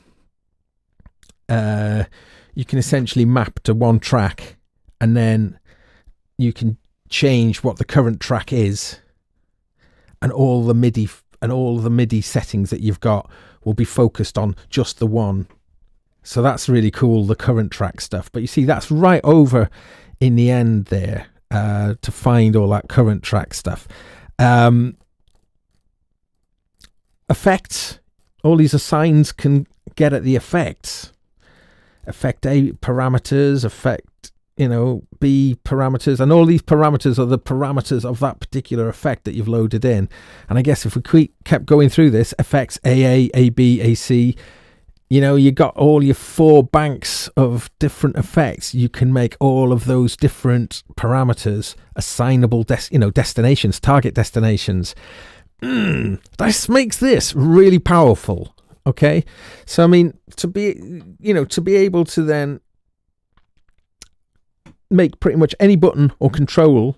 you can essentially map to one track, and then you can change what the current track is, and all the MIDI settings that you've got will be focused on just the one. So that's really cool, the current track stuff. But you see, that's right over in the end there, to find all that current track stuff. Effects, all these assigns can get at the effects. Effect A parameters, effect, B parameters, and all these parameters are the parameters of that particular effect that you've loaded in. And I guess if we kept going through this, effects AA, AB, AC, you got all your 4 banks of different effects. You can make all of those different parameters assignable, destinations, target destinations. This makes this really powerful. Okay, so I mean, to be able to then make pretty much any button or control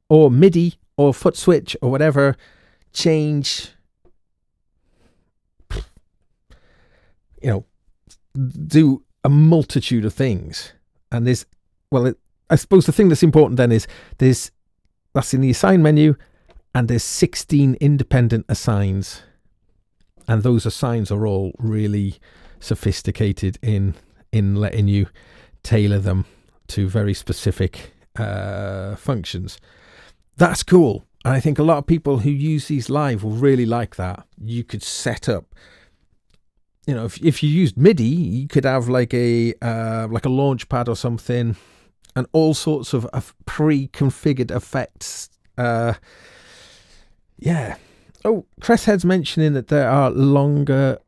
or MIDI or foot switch or whatever change, do a multitude of things. And I suppose the thing that's important then is that's in the assign menu, and there's 16 independent assigns, and those assigns are all really sophisticated in letting you tailor them to very specific functions. That's cool. And I think a lot of people who use these live will really like that. You could set up, if you used MIDI, you could have like a launch pad or something, and all sorts of pre-configured effects. Yeah. Oh, Cresshead's mentioning that there are longer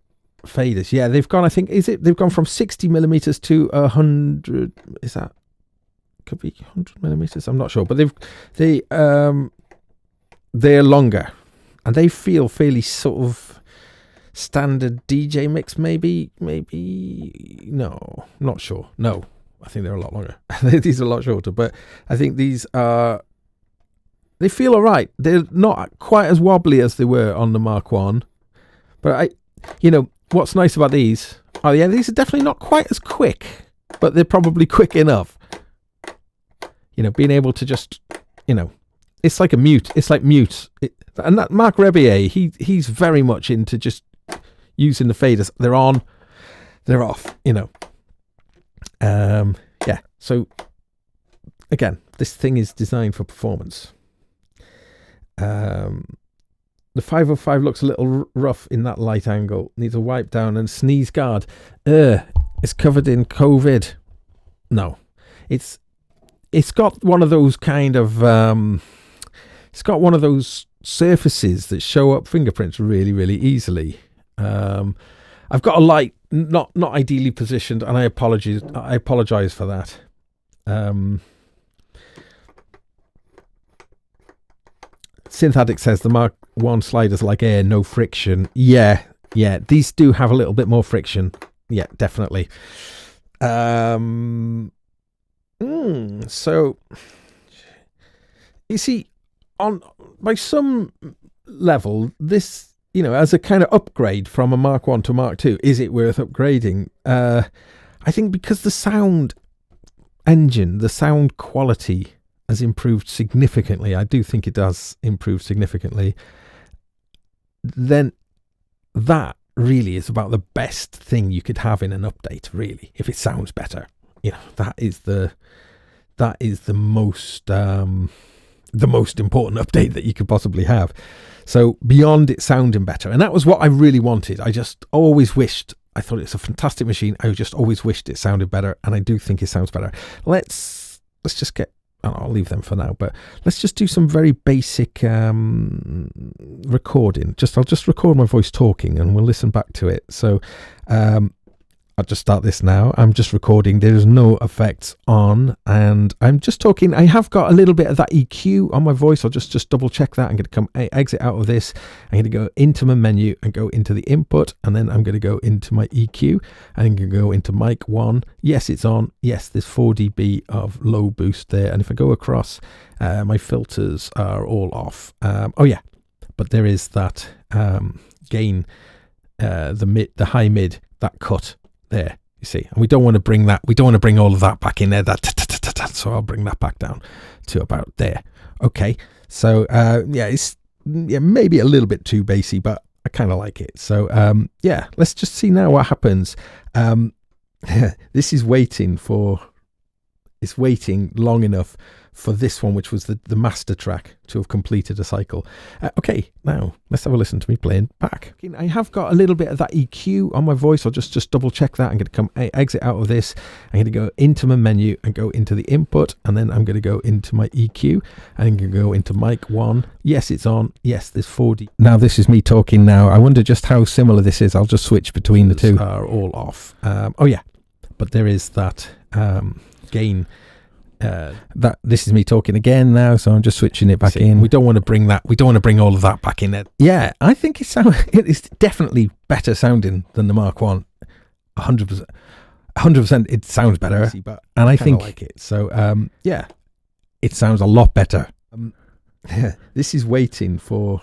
faders. Yeah, they've gone, I think, they've gone from 60 millimeters to 100, is that? Could be 100 millimeters, I'm not sure, but they're longer, and they feel fairly sort of standard DJ mix, maybe no, not sure. No, I think they're a lot longer. These are a lot shorter, but I think these are They feel all right. They're not quite as wobbly as they were on the Mark 1. But what's nice about these? Oh yeah, these are definitely not quite as quick, but they're probably quick enough. Being able to just, it's like a mute. It's like mute. And that Mark Rebier, he's very much into just using the faders. They're on, they're off, Yeah, so again, this thing is designed for performance. The 505 looks a little rough in that light angle. Needs a wipe down and sneeze guard. It's covered in COVID. No, it's got one of those kind of it's got one of those surfaces that show up fingerprints really, really easily. I've got a light not ideally positioned, and I apologize for that. Synth Addict says the Mark 1 sliders like air, no friction. Yeah, these do have a little bit more friction. Yeah, definitely. So you see, by some level, this, as a kind of upgrade from a Mark 1 to Mark 2, is it worth upgrading? I think because the sound engine, the sound quality has improved significantly. I do think it does improve significantly. Then that really is about the best thing you could have in an update, really, if it sounds better. That is the most important update that you could possibly have. So beyond it sounding better, and that was what I really wanted. I just always wished, I thought it's a fantastic machine. I just always wished it sounded better, and I do think it sounds better. Let's just get, I'll leave them for now, but let's just do some very basic recording. I'll just record my voice talking and we'll listen back to it. So I'll just start this now. I'm just recording. There's no effects on, and I'm just talking. I have got a little bit of that EQ on my voice. I'll just double check that. I'm going to exit out of this. I'm going to go into my menu and go into the input, and then I'm going to go into my EQ, and I'm going to go into mic 1. Yes, it's on. Yes, there's 4 dB of low boost there, and if I go across, my filters are all off. Oh yeah, but there is that gain, the high mid, that cut. There, you see, and we don't want to bring all of that back in there. So I'll bring that back down to about there. Okay, so it's maybe a little bit too bassy, but I kind of like it. So let's just see now what happens. This is waiting long enough for this one, which was the master track, to have completed a cycle. Okay, now let's have a listen to me playing back. I have got a little bit of that EQ on my voice. I'll just double check that. I'm going to exit out of this. I'm going to go into my menu and go into the input, and then I'm going to go into my EQ, and I'm going to go into mic 1. Yes, it's on. Yes, there's 4D. Now this is me talking now. I wonder just how similar this is. I'll just switch between the two. Are all off. Oh yeah, but there is that gain. That this is me talking again now, so I'm just switching it back in. We don't want to bring all of that back in there. Yeah, I think it's definitely better sounding than the Mark 1. 100% it sounds better, and I think like it. So it sounds a lot better. This is waiting for.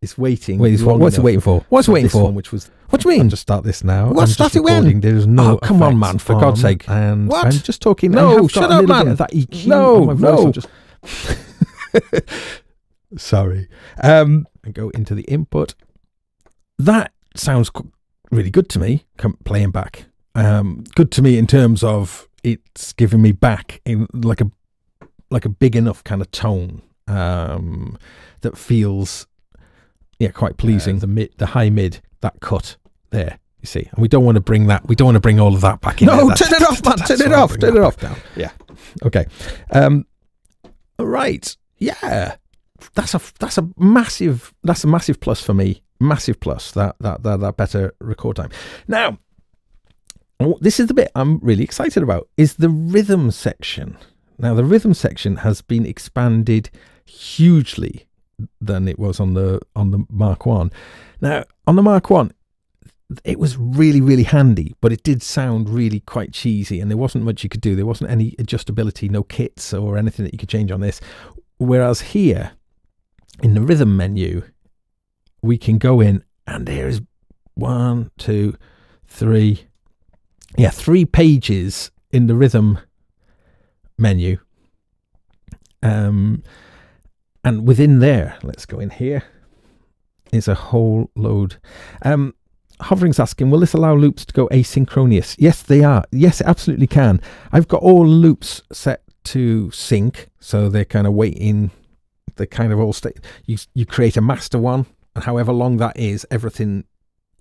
It's waiting. Wait, what's it waiting for? What's it waiting for? Which was. What do you mean? I'll just start this now. What? Start it when? There's no. Oh, come on, man! For God's sake! And what? I'm just talking. No, shut up, man! That EQ on my voice. No. Sorry. And go into the input. That sounds really good to me. Playing back. Good to me in terms of it's giving me back in like a big enough kind of tone that feels. Yeah, quite pleasing. The high mid, that cut there, you see, and we don't want to bring all of that back in. No, turn it off, man! Turn it off! Turn it off! Yeah. Okay. Right. Yeah. That's a massive plus for me. Massive plus. That better record time. Now, this is the bit I'm really excited about. Is the rhythm section. Now, the rhythm section has been expanded hugely than it was on the Mark 1. Now, on the Mark 1, it was really, really handy, but it did sound really quite cheesy, and there wasn't much you could do. There wasn't any adjustability, no kits or anything that you could change on this. Whereas here in the rhythm menu, we can go in and there's 1, 2, 3. Yeah, 3 pages in the rhythm menu. And within there, let's go in here, is a whole load. Hovering's asking, will this allow loops to go asynchronous? Yes, they are. Yes, it absolutely can. I've got all loops set to sync, so they're kind of waiting. They kind of all stay. You create a master one, and however long that is, everything.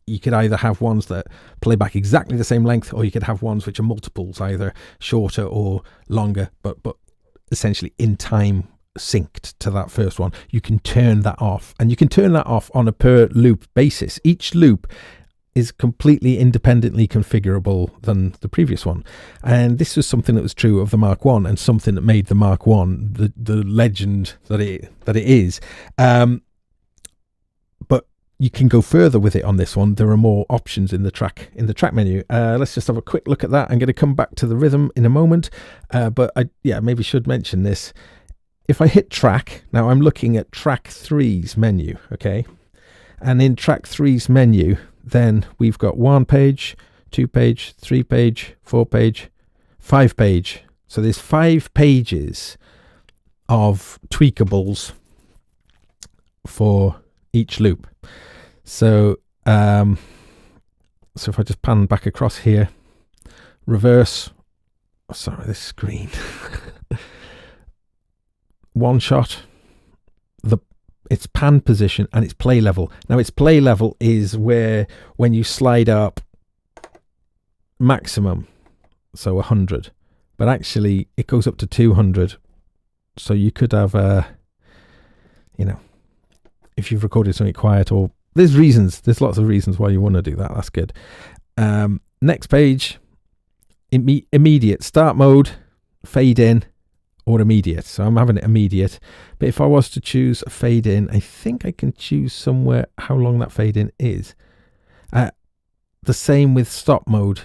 You could either have ones that play back exactly the same length, or you could have ones which are multiples, either shorter or longer, but essentially in time synced to that first one. You can turn that off, and you can turn that off on a per loop basis. Each loop is completely independently configurable than the previous one, and this was something that was true of the Mark 1 and something that made the Mark 1 the legend that it is. But you can go further with it on this one. There are more options in the track menu. Let's just have a quick look at that. I'm going to come back to the rhythm in a moment, but I maybe should mention this. If I hit track, now I'm looking at track 3's menu, okay? And in track 3's menu, then we've got 1 page, 2 page, 3 page, 4 page, 5 page. So there's 5 pages of tweakables for each loop. So so if I just pan back across here, reverse, sorry, this screen, one shot, its pan position and its play level. Now its play level is where when you slide up maximum, so 100, but actually it goes up to 200. So you could have if you've recorded something quiet, or there's lots of reasons why you want to do that. That's good. Next page, immediate start mode, fade in, or immediate. So I'm having it immediate, but if I was to choose a fade in, I think I can choose somewhere how long that fade in is. The same with stop mode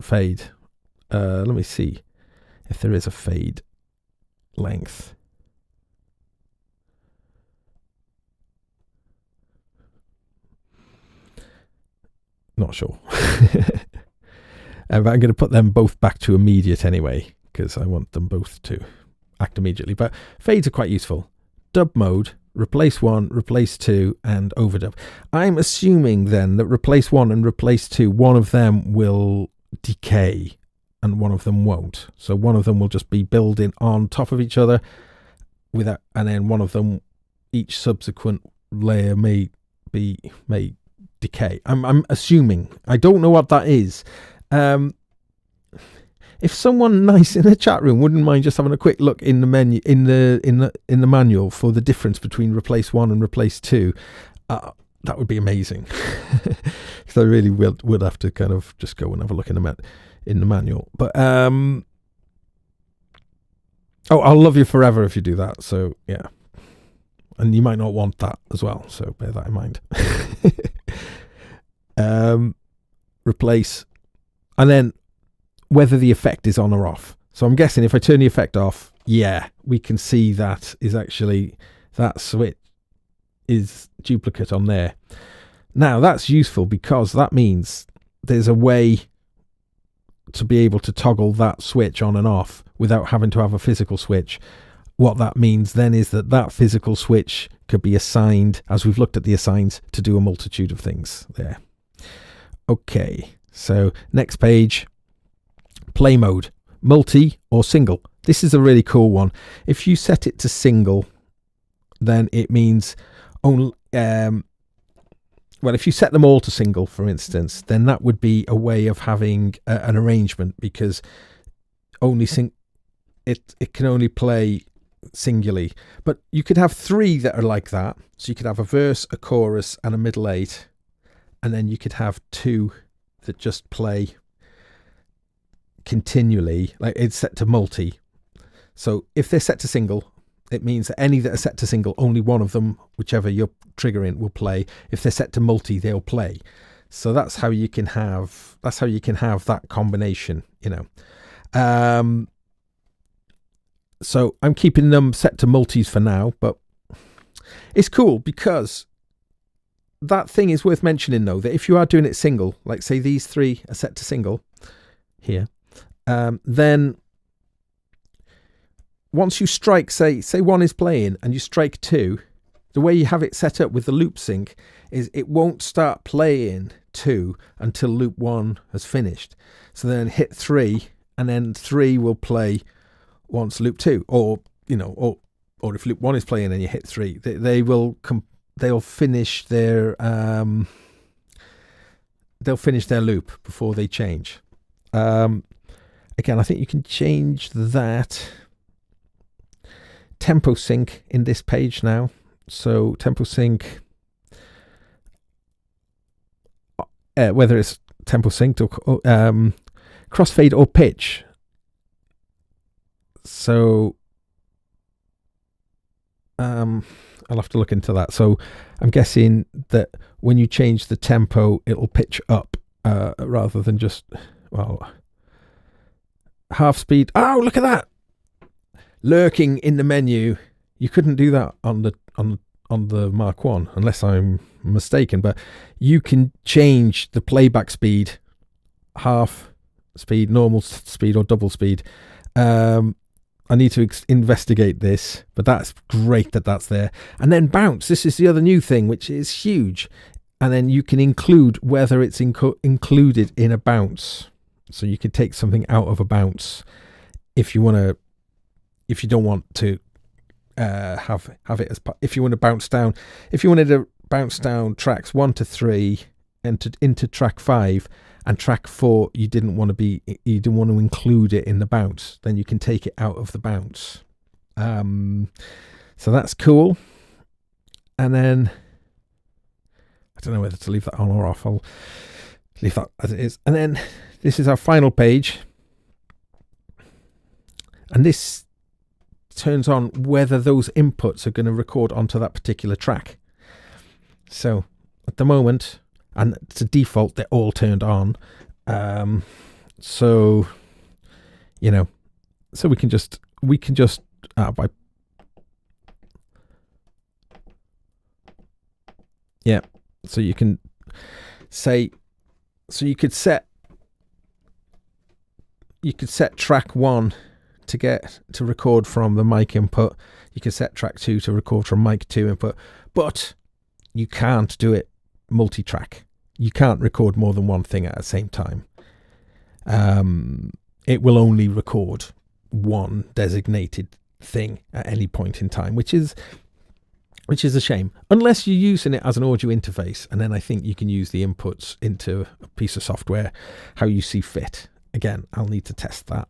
fade. Let me see if there is a fade length. Not sure. But I'm going to put them both back to immediate anyway, because I want them both to act immediately. But fades are quite useful. Dub mode, replace 1, replace 2, and overdub. I'm assuming then that replace 1 and replace 2, one of them will decay and one of them won't. So one of them will just be building on top of each other without, and then one of them, each subsequent layer may decay. I'm assuming. I don't know what that is. If someone nice in the chat room wouldn't mind just having a quick look in the menu, in the manual, for the difference between replace 1 and replace 2, that would be amazing. Because I really would have to kind of just go and have a look in the manual. But I'll love you forever if you do that. So yeah, and you might not want that as well. So bear that in mind. Replace, and then whether the effect is on or off. So I'm guessing if I turn the effect off, yeah, we can see that is actually, that switch is duplicate on there. Now that's useful because that means there's a way to be able to toggle that switch on and off without having to have a physical switch. What that means then is that physical switch could be assigned, as we've looked at the assigns, to do a multitude of things there. Okay, so next page, play mode, multi or single. This is a really cool one. If you set it to single, then it means only, if you set them all to single, for instance, then that would be a way of having an arrangement, because only it can only play singularly. But you could have 3 that are like that. So you could have a verse, a chorus, and a middle 8, and then you could have 2 that just play continually, like it's set to multi. So if they're set to single, it means that any that are set to single, only one of them, whichever you're triggering, will play. If they're set to multi, they'll play. So that's how you can have that combination, So I'm keeping them set to multis for now, but it's cool because that thing is worth mentioning though, that if you are doing it single, like say these 3 are set to single here, then once you strike, say 1 is playing and you strike 2, the way you have it set up with the loop sync is it won't start playing 2 until loop 1 has finished. So then hit 3 and then 3 will play once loop 2, or or if loop 1 is playing and you hit 3, they'll finish their loop before they change. Again, I think you can change that tempo sync in this page now. So tempo sync, whether it's tempo synced or crossfade or pitch. So I'll have to look into that. So I'm guessing that when you change the tempo, it'll pitch up rather than just, well, half speed. Oh, look at that! Lurking in the menu. You couldn't do that on the Mark 1 unless I'm mistaken, but you can change the playback speed, half speed, normal speed, or double speed. I need to investigate this, but that's great that that's there. And then bounce. This is the other new thing, which is huge. And then you can include whether it's included in a bounce. So you can take something out of a bounce if you don't want to have it as part. If you want to bounce down, if you wanted to bounce down tracks 1 to 3 into track 5. And track 4, you didn't want to include it in the bounce, then you can take it out of the bounce. So that's cool. And then I don't know whether to leave that on or off. I'll leave that as it is. And then this is our final page. And this turns on whether those inputs are going to record onto that particular track. So at the moment, and it's a default, they're all turned on. So we can just by yeah. So you can say, so you could set track 1 to record from the mic input. You can set track 2 to record from mic 2 input, but you can't do it multi-track. You can't record more than one thing at the same time. It will only record one designated thing at any point in time, which is a shame, unless you're using it as an audio interface, and then I think you can use the inputs into a piece of software how you see fit. Again, I'll need to test that.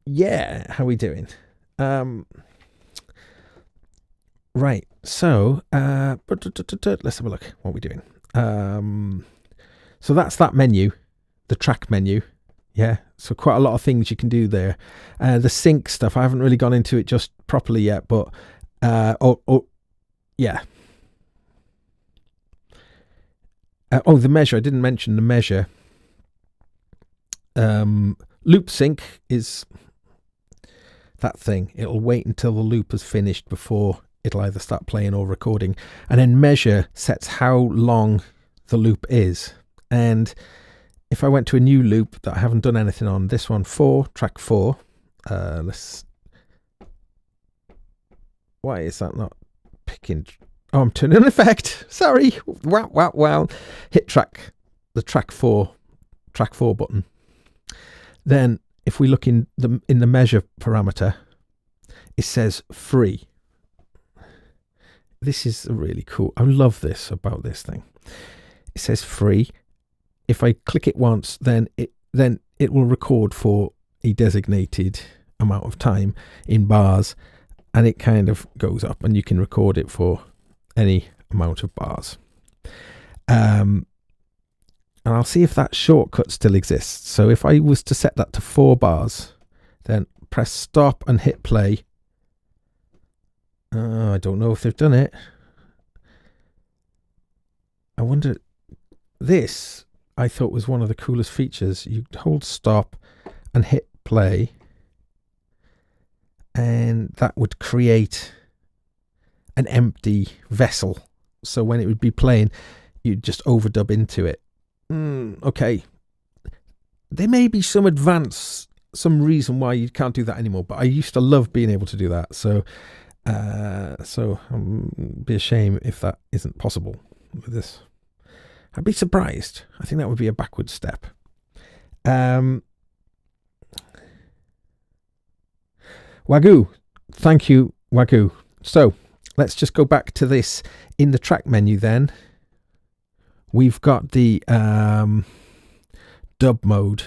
Yeah, how are we doing? Right, so let's have a look. What are we doing? So that's that menu, the track menu. Yeah, so quite a lot of things you can do there. The sync stuff, I haven't really gone into it just properly yet, but yeah. The measure, I didn't mention the measure. Loop sync is that thing. It'll wait until the loop is finished before it'll either start playing or recording. And then measure sets how long the loop is. And if I went to a new loop that I haven't done anything on, this one, track 4, why is that not picking? Oh, I'm turning an effect. Sorry. Wow. Hit the track 4 button. Then if we look in the measure parameter, it says free. This is really cool. I love this about this thing. It says free. If I click it once, then it will record for a designated amount of time in bars, and it kind of goes up, and you can record it for any amount of bars. And I'll see if that shortcut still exists. So if I was to set that to 4 bars, then press stop and hit play. I don't know if they've done it. I wonder, this I thought was one of the coolest features. You hold stop and hit play, and that would create an empty vessel. So when it would be playing, you'd just overdub into it. Okay. There may be some reason why you can't do that anymore, but I used to love being able to do that. So be a shame if that isn't possible with this. I'd be surprised. I think that would be a backward step. Wagyu, thank you, Wagyu. So let's just go back to this in the track menu then. We've got the dub mode.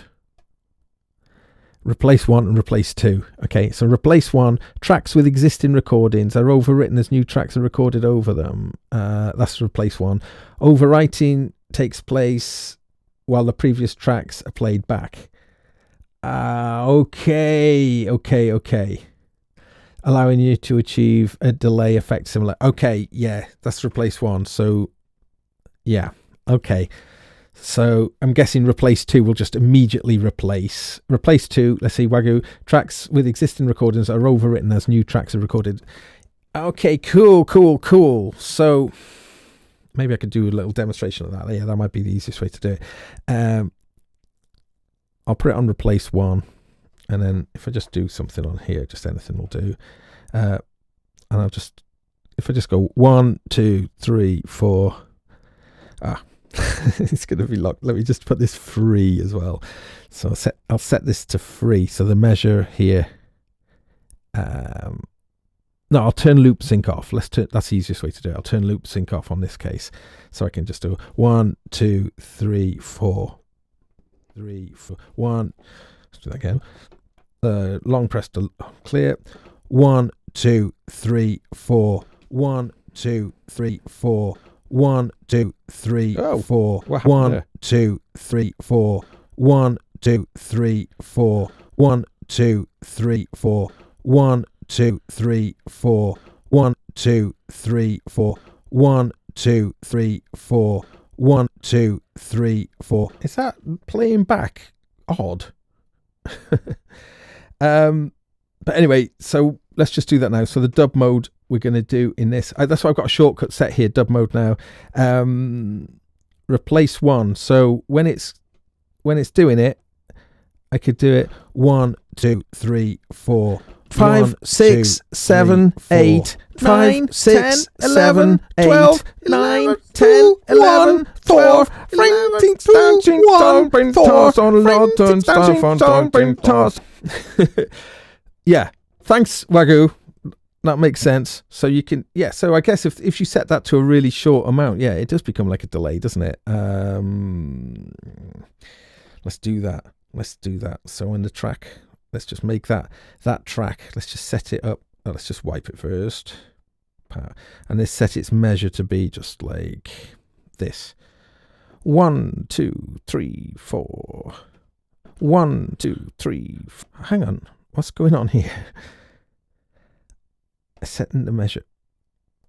Replace 1 and replace 2. Okay, so replace 1, tracks with existing recordings are overwritten as new tracks are recorded over them. That's replace 1. Overwriting takes place while the previous tracks are played back. Okay. Allowing you to achieve a delay effect similar. Okay, yeah, that's replace 1. So, yeah, okay. So I'm guessing replace 2 will just immediately replace 2. Let's see, Wagyu, tracks with existing recordings are overwritten as new tracks are recorded. Okay, cool. So maybe I could do a little demonstration of that. Yeah, that might be the easiest way to do it. I'll put it on replace 1, and then if I just do something on here, just anything will do. And if I just go 1, 2, 3, 4. It's going to be locked. Let me just put this free as well. So I'll set this to free. So the measure here. No, I'll turn loop sync off. That's the easiest way to do it. I'll turn loop sync off on this case. So I can just do 1, 2, 3, 4. 3, 4. 1. Let's do that again. Long press to clear. 1, 2, 3, 4. 1, 2, 3, 4. 1, 2, 3, 4. 1, 2, 3, 4. 1, 2, 3, 4. 1, 2, 3, 4. 1, 2, 3, 4. 1, 2, 3, 4. 1, 2, 3, 4. 1, 2, 3, 4. Is that playing back odd? But anyway, so let's just do that now. So the dub mode we're going to do in this. That's why I've got a shortcut set here, dub mode now. Replace 1. So when it's doing it, I could do it 1, 2, 3, 4. 5, 6, 7, 8, 9, 6, 11, 12, 9, 10, 11, 12, 13, yeah, thanks, Wagyu. That makes sense. So you can, yeah. So I guess if you set that to a really short amount, yeah, it does become like a delay, doesn't it? Let's do that. So in the track, let's just make that track. Let's just set it up. Let's just wipe it first, and let's set its measure to be just like this. 1, 2, 3, 4. 1, 2, 3. Hang on, what's going on here? Setting the measure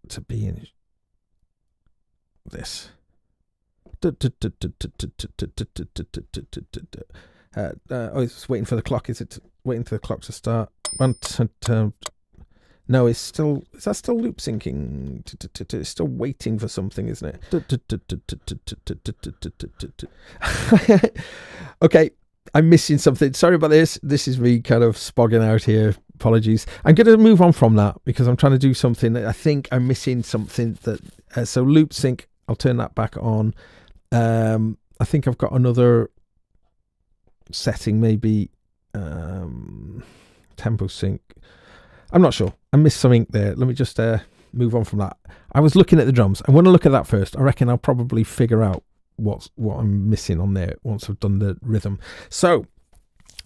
to be in this. It's waiting for the clock. Is it waiting for the clock to start? No, is that still loop syncing? It's still waiting for something, isn't it? Okay, I'm missing something. Sorry about this. This is me kind of spogging out here. Apologies. I'm going to move on from that because I'm trying to do something that I think I'm missing something that. So loop sync, I'll turn that back on. I think I've got another setting, maybe tempo sync. I'm not sure. I missed something there. Let me just move on from that. I was looking at the drums. I want to look at that first. I reckon I'll probably figure out what I'm missing on there once I've done the rhythm. So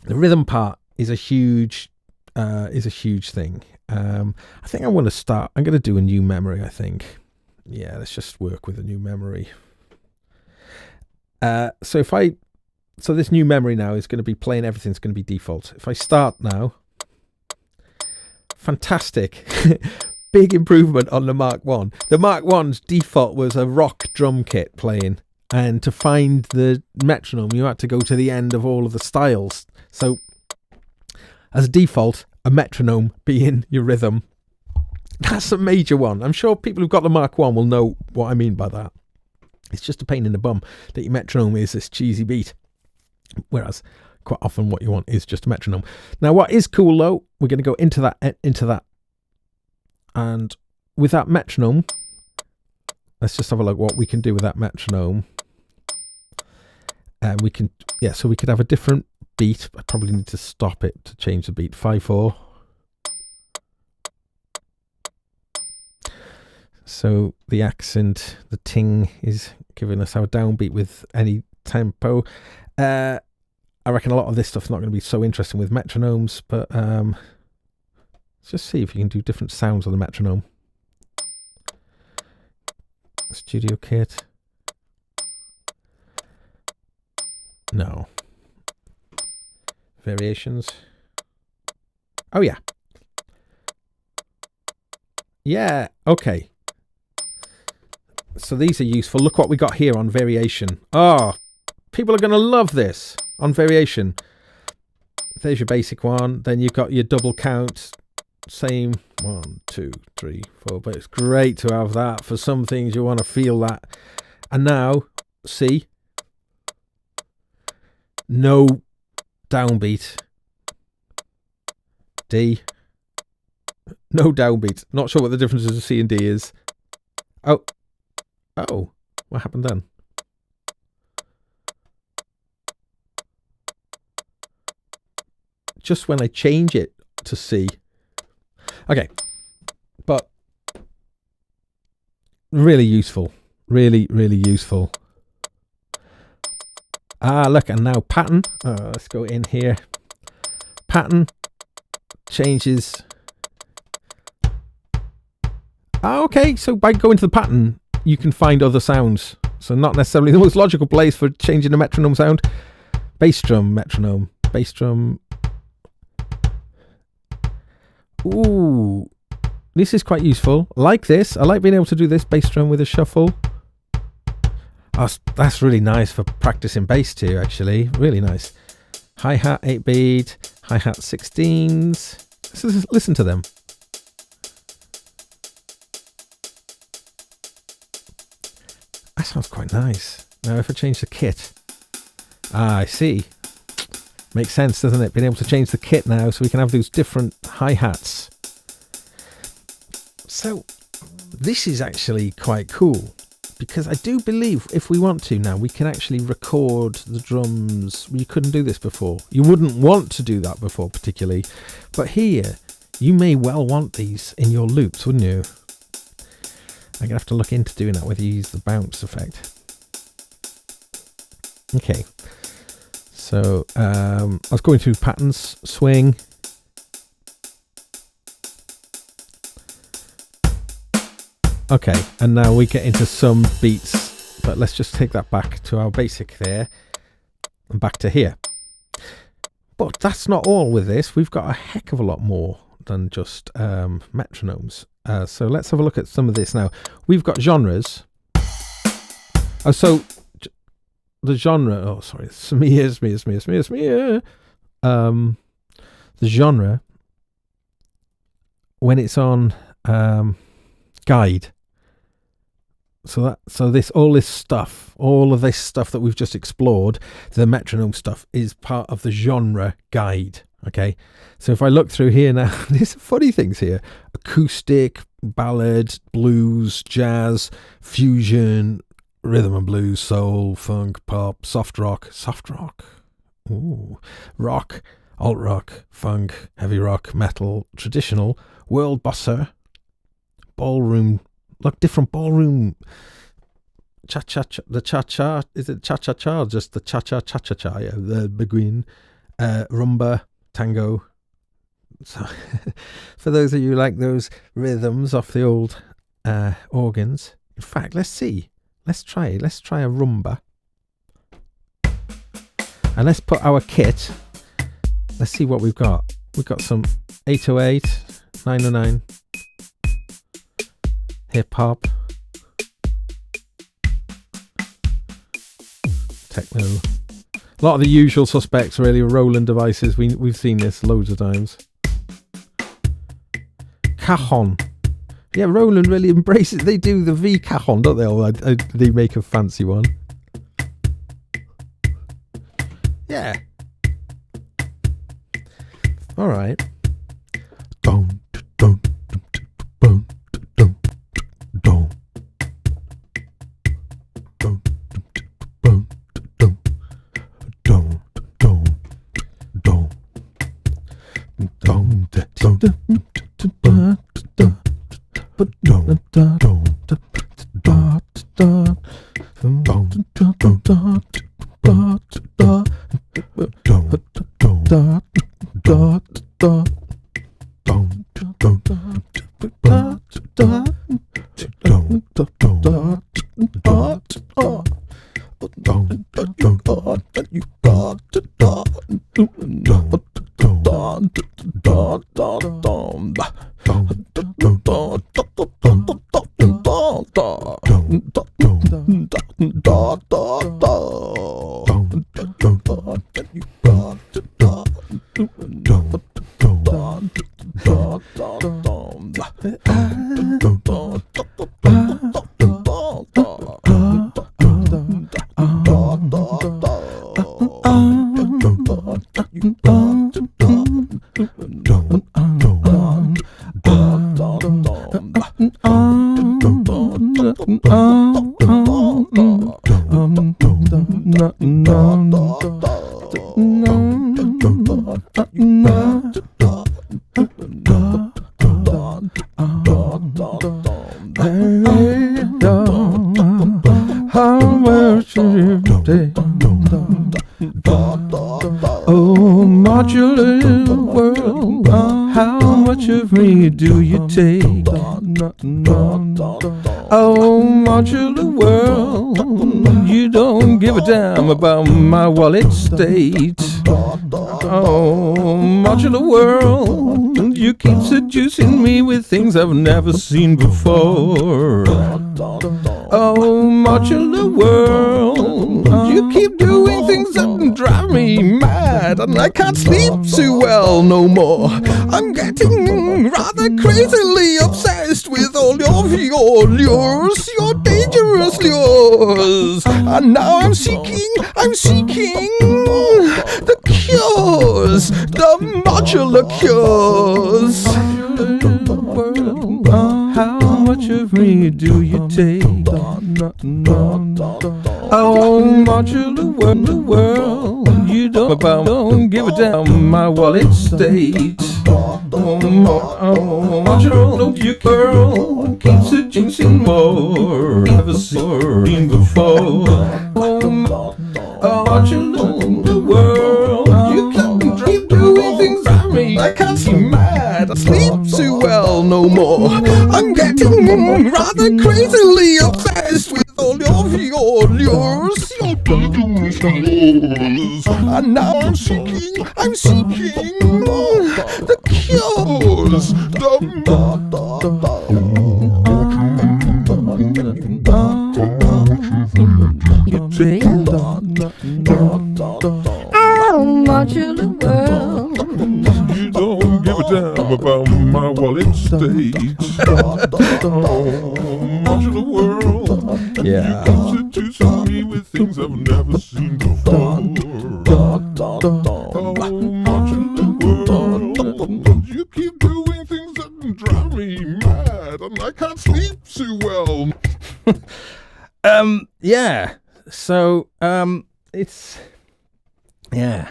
the rhythm part is a huge thing. I think I want to start. I'm going to do a new memory. I think. Yeah, let's just work with a new memory. So this new memory now is going to be playing. Everything's going to be default. If I start now, fantastic. Big improvement on the Mark 1. The Mark 1's default was a rock drum kit playing, and to find the metronome you had to go to the end of all of the styles. So as a default, a metronome being your rhythm. That's a major one. I'm sure people who've got the Mark 1 will know what I mean by that. It's just a pain in the bum that your metronome is this cheesy beat, whereas quite often what you want is just a metronome. Now, what is cool though, we're going to go into that, and with that metronome, let's just have a look what we can do with that metronome. We can, yeah, so we could have a different beat. I probably need to stop it to change the beat. 5/4. So the accent, the ting is giving us our downbeat with any tempo. I reckon a lot of this stuff's not going to be so interesting with metronomes, but let's just see if you can do different sounds on the metronome. Studio kit. No. Variations. Oh yeah. Yeah, okay. So these are useful. Look what we got here on variation. Oh, people are going to love this on variation. There's your basic one. Then you've got your double count. Same 1, 2, 3, 4. But it's great to have that for some things you want to feel that. And now, C. No downbeat. D. No downbeat. Not sure what the difference of C and D is. Oh. Oh. What happened then? Just when I change it to C. Okay. But really useful. Really, really useful. Ah, look, and now pattern. Let's go in here. Pattern changes. Ah, okay, so by going to the pattern, you can find other sounds. So not necessarily the most logical place for changing the metronome sound. Bass drum, metronome. Bass drum. Ooh, this is quite useful. I like this. I like being able to do this bass drum with a shuffle. Oh, that's really nice for practicing bass too, actually. Really nice. Hi-hat 8-beat, hi-hat 16s. Listen to them. That sounds quite nice. Now if I change the kit. Ah, I see. Makes sense, doesn't it? Being able to change the kit now so we can have those different hi-hats. So this is actually quite cool. Because I do believe if we want to now, we can actually record the drums. You couldn't do this before. You wouldn't want to do that before particularly. But here, you may well want these in your loops, wouldn't you? I'm going to have to look into doing that, whether you use the bounce effect. Okay. So, I was going through patterns, swing. Okay, and now we get into some beats, but let's just take that back to our basic there and back to here. But that's not all with this. We've got a heck of a lot more than just metronomes. So let's have a look at some of this now. We've got genres. Oh, so the genre. Oh, sorry, smear. The genre when it's on guide. So all of this stuff that we've just explored, the metronome stuff, is part of the genre guide. Okay, so if I look through here now, there's funny things here: acoustic, ballad, blues, jazz, fusion, rhythm and blues, soul, funk, pop, soft rock, ooh, rock, alt rock, funk, heavy rock, metal, traditional, world bossa, ballroom. Like different ballroom, cha-cha-cha, the cha-cha, is it cha-cha-cha or just the cha-cha-cha-cha-cha, yeah, the beguine, rumba, tango. So for those of you who like those rhythms off the old organs, in fact, let's try a rumba. And let's put our kit, let's see what we've got. We've got some 808, 909, hip-hop, techno, a lot of the usual suspects really, Roland devices. We've seen this loads of times. cajon. Yeah, Roland really embraces. They do the V cajon, don't they? Or they make a fancy one. Yeah. All right. Dun, dun, dun, dun, dun, dun, dun, dun, dun, dun, dun, dun, Oh, modular world, how much of me do you take? Oh, modular world, you don't give a damn about my wallet state. Oh, modular world, you keep seducing me with things I've never seen before. Oh, modular world, you keep doing things that drive me mad, and I can't sleep too well no more. I'm getting rather crazily obsessed with all of your lures, your dangerous lures. And now I'm seeking the cures, the modular cures. How much of me do you take? Oh, modular world, you don't give a damn my wallet state. Oh, modular, you girl keeps seducing more, never seen before. Oh, modular world, you keep doing things to me. I can't see mad, I sleep too well no more. I'm getting rather crazily obsessed with all of your lures, your dangerous lures. And now I'm seeking the cures, Oh, modular world. You don't give a damn about my wallet state. Modular world. Yeah. You keep seducing me with things I've never seen before. Modular world. You keep doing things that drive me mad, and I can't sleep too well. Yeah. So, it's, yeah.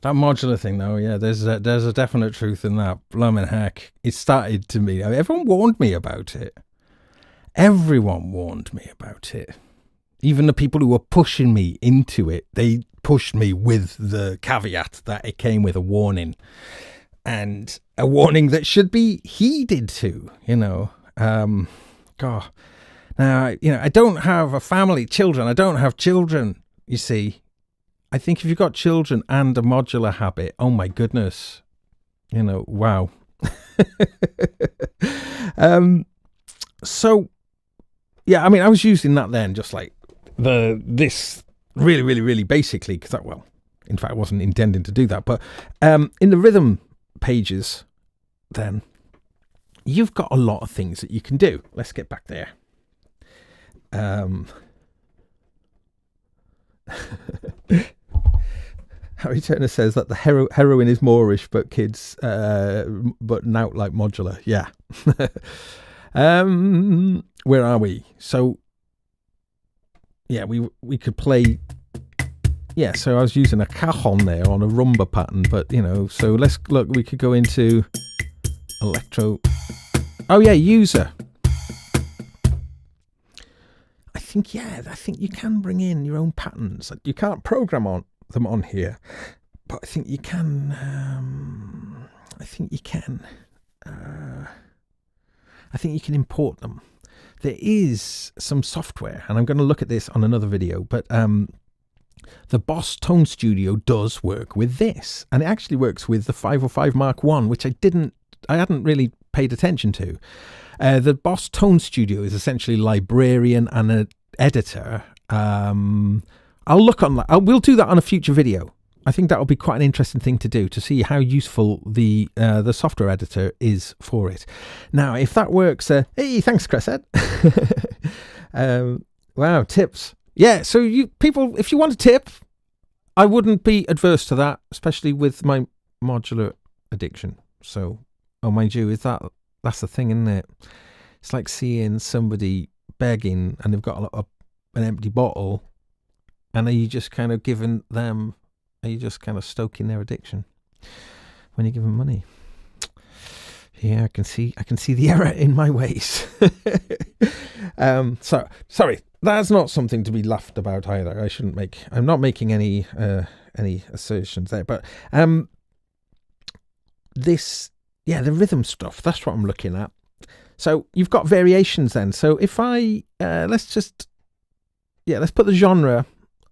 That modular thing, though, yeah, there's a definite truth in that. Bloomin' heck. It started to me. I mean, everyone warned me about it. Everyone warned me about it. Even the people who were pushing me into it, they pushed me with the caveat that it came with a warning. And a warning that should be heeded too, you know. God. Now, you know, I don't have a family, children. I don't have children, you see. I think if you've got children and a modular habit, oh my goodness, you know, wow. So, yeah, I mean, I was using that then, just like this really basically, because that, well, in fact, I wasn't intending to do that, but in the rhythm pages then, you've got a lot of things that you can do. Let's get back there. Harry Turner says that the heroin is Moorish, but kids, but now like modular. Yeah. Where are we? So, yeah, we could play. Yeah, so I was using a cajon there on a rumba pattern, but so let's look. We could go into electro. Oh yeah, user. I think you can bring in your own patterns. You can't program them on here, but I think you can. I think you can import them. There is some software, and I'm going to look at this on another video, but the Boss Tone Studio does work with this, and it actually works with the 505 Mark I, which I hadn't really paid attention to. The Boss Tone Studio is essentially a librarian and an editor. I'll look on that. We'll do that on a future video. I think that'll be quite an interesting thing to do, to see how useful the software editor is for it. Now, if that works, hey, thanks, Chris Ed. Wow, tips. Yeah, so you people, if you want a tip, I wouldn't be adverse to that, especially with my modular addiction. So, oh, mind you, that's the thing, isn't it? It's like seeing somebody begging and they've got an empty bottle, and are you just kind of giving them? Are you just kind of stoking their addiction when you give them money? Yeah, I can see the error in my ways. So sorry, that's not something to be laughed about either. I'm not making any assertions there, but the rhythm stuff, that's what I'm looking at. So you've got variations then. So if I let's put the genre.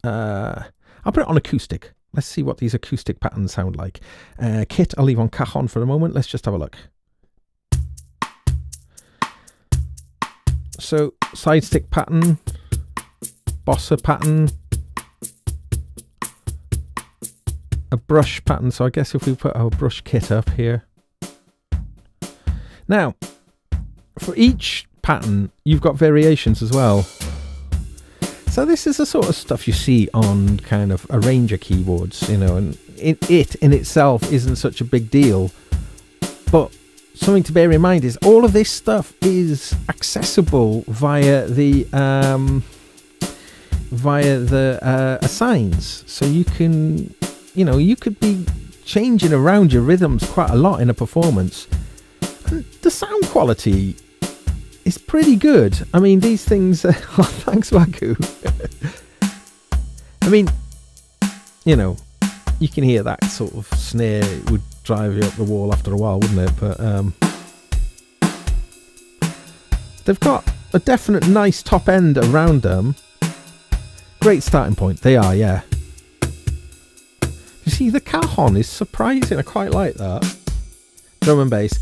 I'll put it on acoustic. Let's see what these acoustic patterns sound like. Kit, I'll leave on cajon for a moment. Let's just have a look. So, side stick pattern, bossa pattern, a brush pattern. So I guess if we put our brush kit up here. Now, for each pattern, you've got variations as well. So this is the sort of stuff you see on kind of arranger keyboards, and it in itself isn't such a big deal. But something to bear in mind is all of this stuff is accessible via the assigns. So you can, you could be changing around your rhythms quite a lot in a performance. And the sound quality is pretty good. I mean, these things. Thanks, Wagyu. I mean, you can hear that sort of snare. It would drive you up the wall after a while, wouldn't it? But they've got a definite nice top end around them. Great starting point. They are, yeah. You see, the cajon is surprising. I quite like that. Drum and bass,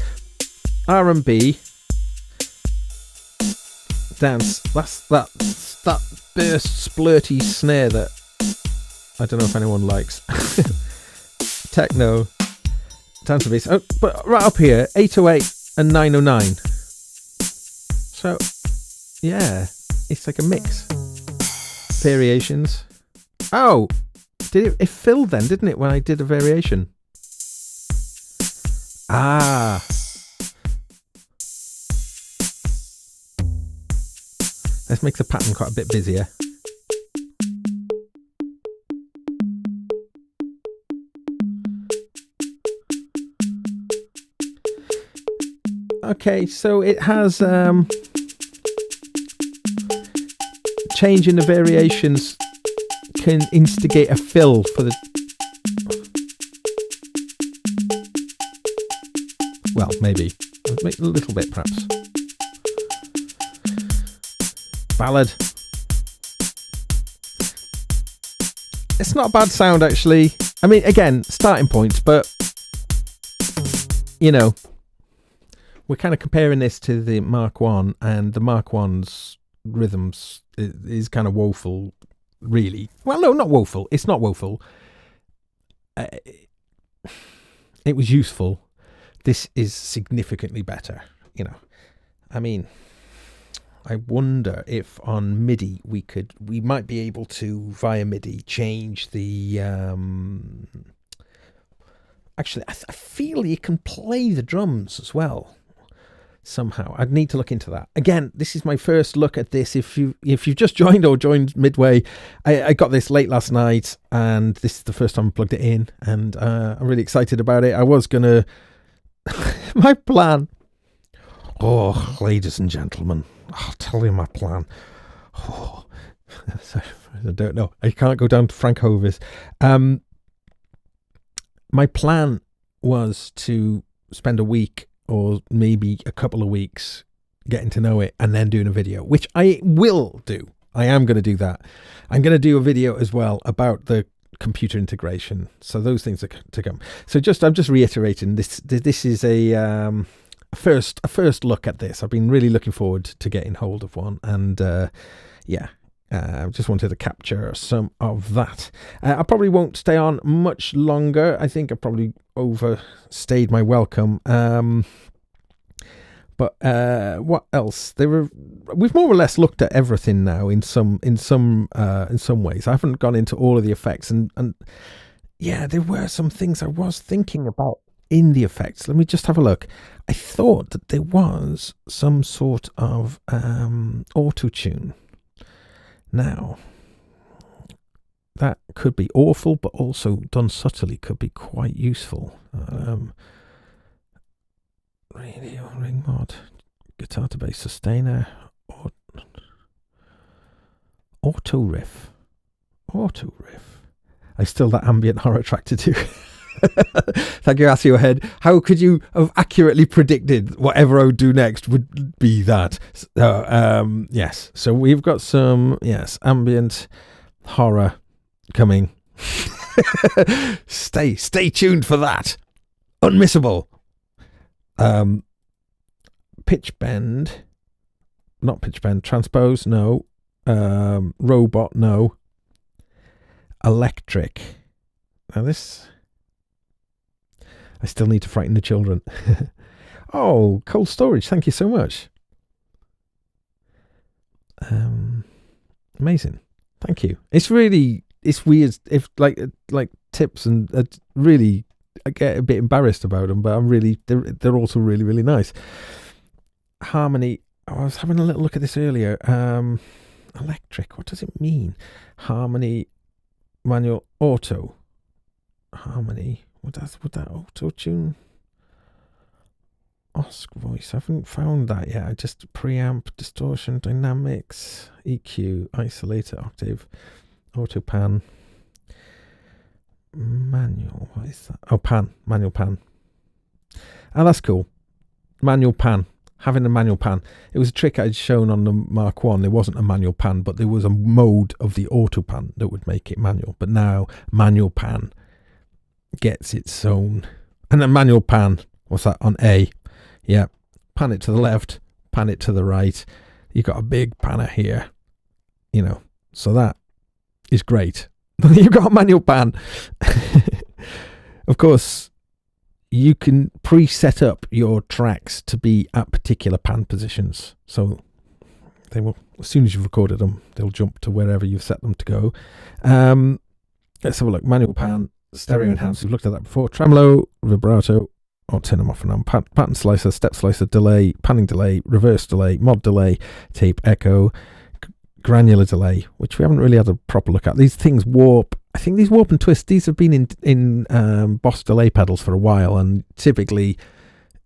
R&B. Dance. That's that burst splurty snare that I don't know if anyone likes. Techno, dance and bass. Oh, but right up here, 808 and 909. So yeah, it's like a mix. Variations. Oh, it filled then, didn't it, when I did a variation? Ah. Let's make the pattern quite a bit busier. Okay, so it has changing the variations can instigate a fill for the. Well, maybe a little bit, perhaps. Ballad. It's not a bad sound, actually. I mean, again, starting points, but we're kind of comparing this to the Mark 1, and the Mark 1's rhythms is kind of woeful, really. Well, no, not woeful. It's not woeful. It was useful. This is significantly better. I mean, I wonder if on MIDI we might be able to via MIDI change the. Actually, I feel you can play the drums as well somehow. I'd need to look into that. Again, this is my first look at this. If you've just joined or joined midway, I got this late last night, and this is the first time I plugged it in, and I'm really excited about it. I was gonna. My plan. Oh, ladies and gentlemen, I'll tell you my plan. Oh, I don't know. I can't go down to Frank Hovis. My plan was to spend a week or maybe a couple of weeks getting to know it and then doing a video, which I will do. I am going to do that. I'm going to do a video as well about the computer integration. So those things are to come. So I'm just reiterating this is a first look at this. I've been really looking forward to getting hold of one, and just wanted to capture some of that. I probably won't stay on much longer. I think I probably overstayed my welcome. But what else? We've more or less looked at everything now in some ways. I haven't gone into all of the effects, and yeah, there were some things I was thinking about in the effects. Let me just have a look. I thought that there was some sort of auto-tune. Now, that could be awful, but also done subtly could be quite useful. Radio ring mod, guitar to bass sustainer, auto riff. I still that ambient horror track to do. Thank you, Ask Your Head. How could you have accurately predicted whatever I would do next would be that? Yes. So we've got some ambient horror coming. Stay tuned for that. Unmissable. Transpose, no. Robot, no. Electric. Now this, I still need to frighten the children. Oh, cold storage, thank you so much. Amazing, thank you. It's weird if like tips, and really I get a bit embarrassed about them, but they're also really, really nice. Harmony, I was having a little look at this earlier. Electric, what does it mean? Harmony, manual, auto. Harmony, would that auto tune? Osc voice, I haven't found that yet. I just preamp, distortion, dynamics, EQ, isolator, octave, auto pan. Manual, what is that? Oh, pan, manual pan. Oh, that's cool. Manual pan, having a manual pan. It was a trick I'd shown on the Mark 1. There wasn't a manual pan, but there was a mode of the auto pan that would make it manual. But now manual pan gets its own. And then manual pan, what's that, on A? Yeah, pan it to the left, pan it to the right. You've got a big panner here, so that is great. You've got a manual pan. Of course, you can pre-set up your tracks to be at particular pan positions. So they will, as soon as you've recorded them, they'll jump to wherever you've set them to go. Let's have a look. Manual pan, stereo enhance. We've looked at that before. Tremolo, vibrato, or turn them off and on. Pattern slicer, step slicer, delay, panning delay, reverse delay, mod delay, tape echo, granular delay, which we haven't really had a proper look at. These things warp. I think these warp and twist. These have been in Boss delay pedals for a while, and typically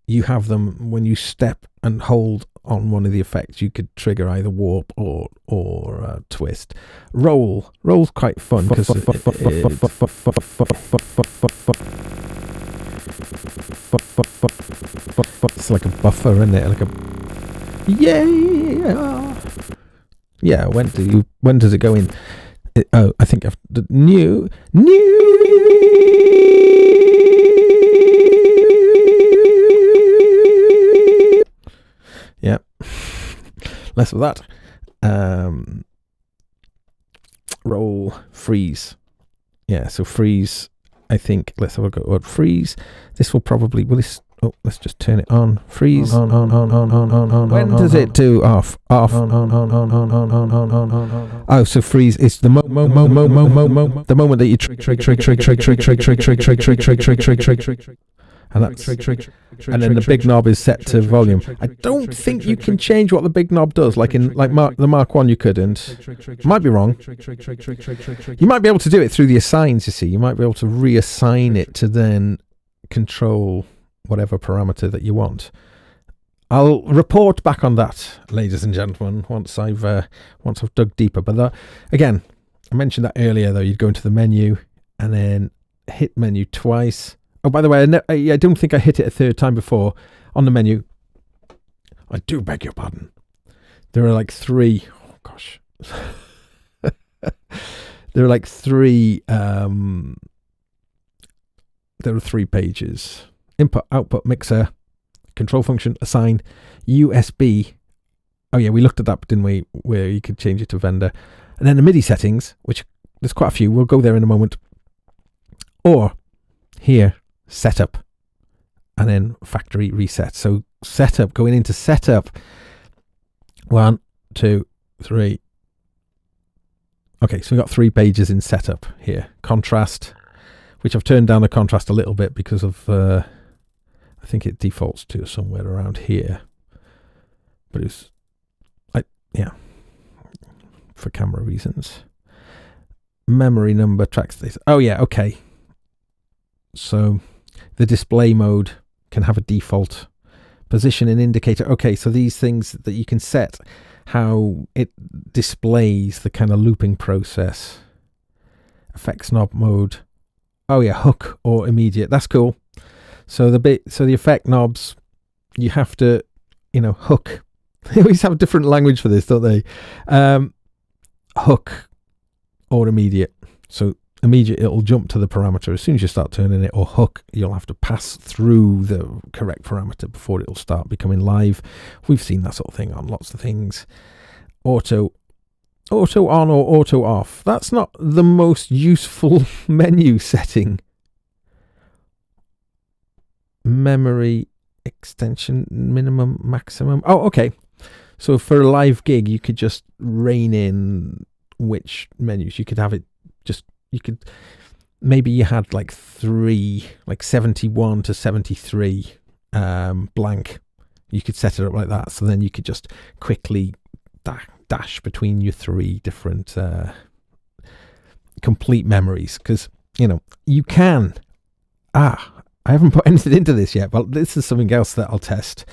you have them when you step and hold on one of the effects. You could trigger either warp or twist. Roll's quite fun because it's like a buffer, isn't it? Like a yeah. When does it go in? I think I've the new. Yeah, less of that. Roll, freeze. Yeah, so freeze. I think let's have a go at freeze. This will probably Oh, let's just turn it on. Freeze. On. When does it do off? Off. Oh, so freeze is the the moment that you trigger. And that's and then the big knob is set to volume. I don't think you can change what the big knob does. Like in the Mark 1 you couldn't. Might be wrong. You might be able to do it through the assigns, you see. You might be able to reassign it to then control whatever parameter that you want. I'll report back on that, ladies and gentlemen, once I've dug deeper. But again, I mentioned that earlier though. You'd go into the menu and then hit menu twice. Oh, by the way, I don't think I hit it a third time before on the menu. I do beg your pardon. There are like three. Oh gosh, there are like three. There are 3 pages: input, output, mixer, control function, assign, USB. Oh yeah, we looked at that, didn't we? Where you could change it to vendor, and then the MIDI settings, which there's quite a few. We'll go there in a moment. Or here. Setup and then factory reset. So setup, going into setup, 1, 2, 3. Okay, so we've got 3 pages in setup here. Contrast, which I've turned down the contrast a little bit because of I think it defaults to somewhere around here, but it's for camera reasons. Memory number, tracks this. Oh yeah, okay. So the display mode can have a default position and indicator. Okay, so these things that you can set how it displays the kind of looping process. Effects knob mode. Oh yeah, hook or immediate. That's cool. So the effect knobs, you have to, hook. They always have a different language for this, don't they? Hook or immediate. So immediate, it'll jump to the parameter as soon as you start turning it, or hook, you'll have to pass through the correct parameter before it'll start becoming live. We've seen that sort of thing on lots of things. Auto on or auto off. That's not the most useful menu setting. Memory extension, minimum, maximum. Oh, okay. So for a live gig, you could just rein in which menus. You could have it just, maybe you had like 3, like 71 to 73 blank. You could set it up like that. So then you could just quickly dash between your 3 different complete memories. Because, you can. I haven't put anything into this yet, but this is something else that I'll test.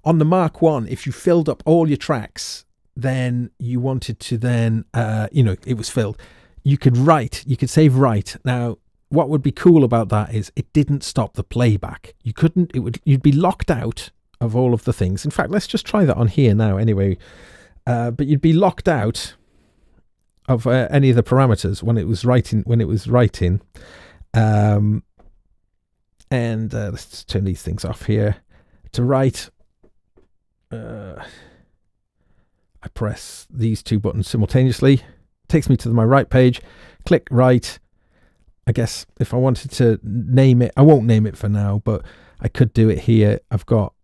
On the Mark 1, if you filled up all your tracks, then you wanted to then, it was filled. You could save write. Now, what would be cool about that is it didn't stop the playback. You'd be locked out of all of the things. In fact, let's just try that on here now anyway. But you'd be locked out of any of the parameters when it was writing. And let's just turn these things off here. To write, I press these 2 buttons simultaneously. Takes me to my right page. Click write. I guess if I wanted to name it, I won't name it for now, but I could do it here. I've got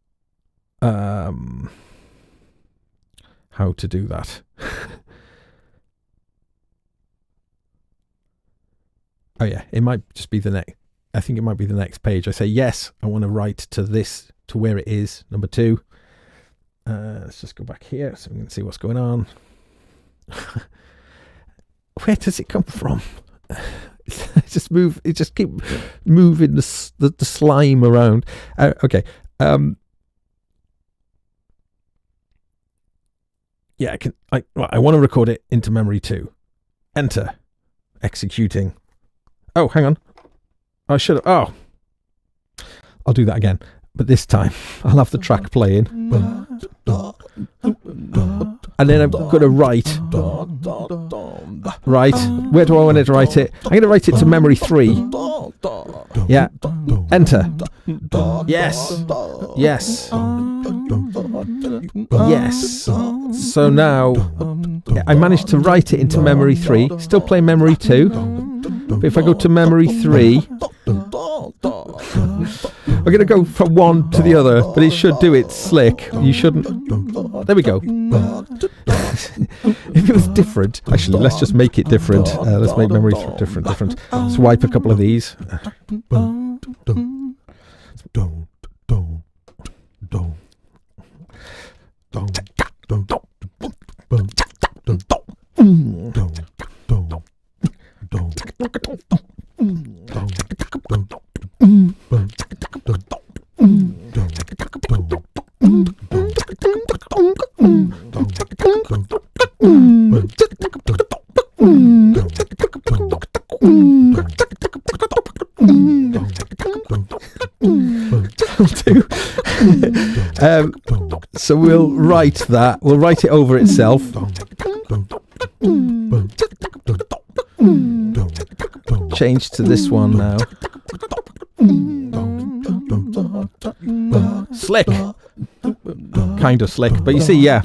how to do that. Oh yeah, it might just be the next. I think it might be the next page. I say yes, I want to write to this, to where it is, number 2. Let's just go back here so we can see what's going on. Where does it come from? It just keep moving the slime around. Okay. Yeah, I want to record it into memory 2. Enter. Executing. Oh, hang on. I should have. Oh. I'll do that again. But this time, I'll have the track playing. And then I'm going to write. Right. Where do I want to write it? I'm going to write it to memory 3. Yeah. Enter. Yes. Yes. Yes. So now, I managed to write it into memory 3. Still play memory 2. But if I go to memory 3... I'm going to go from one to the other, but it should do it slick. You shouldn't. There we go. If it was different, actually, let's just make it different. Let's make memory different. Swipe a couple of these. So we'll write that. We'll write it over itself. Change to this one now. Slick. Kind of slick, but you see, yeah.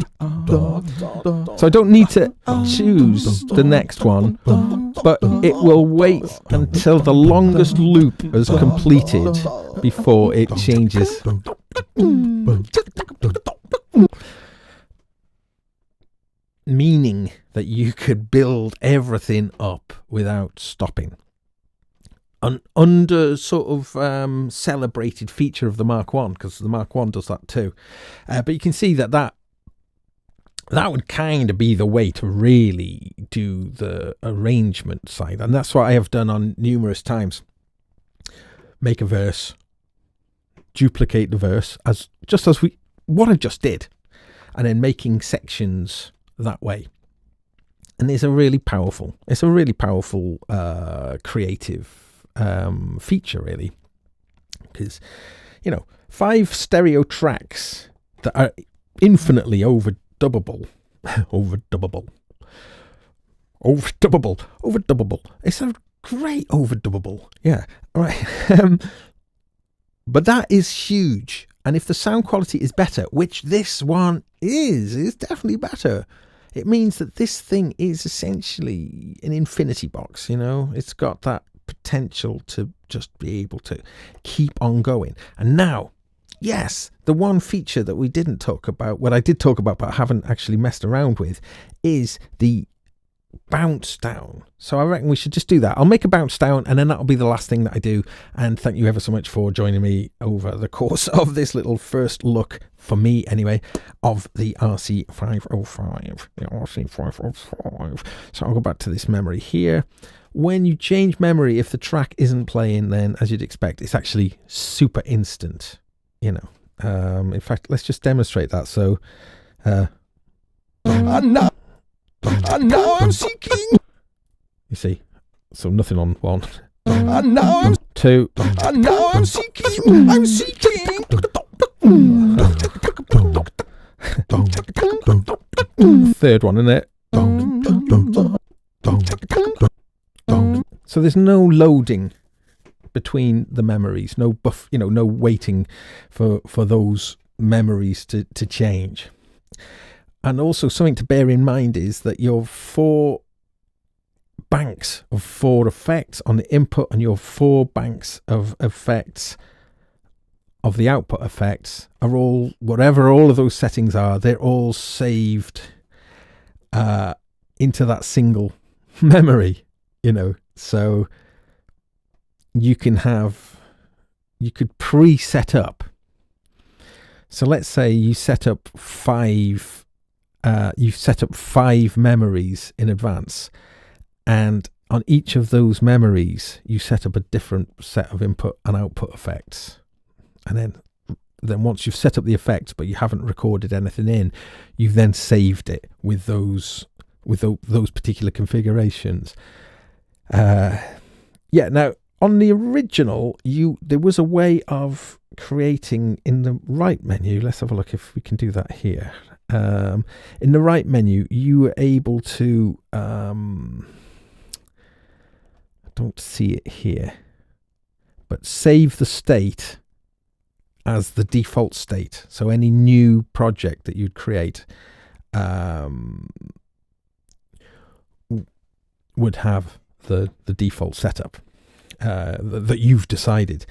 So I don't need to choose the next one, but it will wait until the longest loop is completed before it changes. Meaning that you could build everything up without stopping. An under sort of celebrated feature of the Mark 1, because the Mark 1 does that too. But you can see that would kind of be the way to really do the arrangement side. And that's what I have done on numerous times. Make a verse, duplicate the verse just as what I just did, and then making sections that way. And it's a really powerful creative feature, really, because 5 stereo tracks that are infinitely overdubbable. It's a great overdubbable, yeah, right. But that is huge, and if the sound quality is better, which this one is definitely better, it means that this thing is essentially an infinity box. It's got that potential to just be able to keep on going. And now, yes, the one feature that we didn't talk about, what I did talk about but I haven't actually messed around with, is the bounce down. So I reckon we should just do that. I'll make a bounce down, and then that'll be the last thing that I do. And thank you ever so much for joining me over the course of this little first look, for me anyway, of the RC505. So I'll go back to this memory here. When you change memory, if the track isn't playing, then as you'd expect, it's actually super instant. In fact, let's just demonstrate that. So and now I'm seeking. You see, so nothing on 1. And now I'm 2. And now I'm seeking. I'm seeking. Third one, isn't it? So there's no loading between the memories, no no waiting for those memories to change. And also something to bear in mind is that your 4 banks of 4 effects on the input and your 4 banks of effects of the output effects are all, whatever all of those settings are, they're all saved into that single memory, so you could pre-set up. So let's say you set up 5 memories in advance, and on each of those memories you set up a different set of input and output effects, and then once you've set up the effects but you haven't recorded anything in, you've then saved it with those particular configurations. Now on the original, there was a way of creating in the right menu. Let's have a look if we can do that here. In the right menu, you were able to, I don't see it here, but save the state as the default state. So any new project that you'd create would have the default setup that you've decided.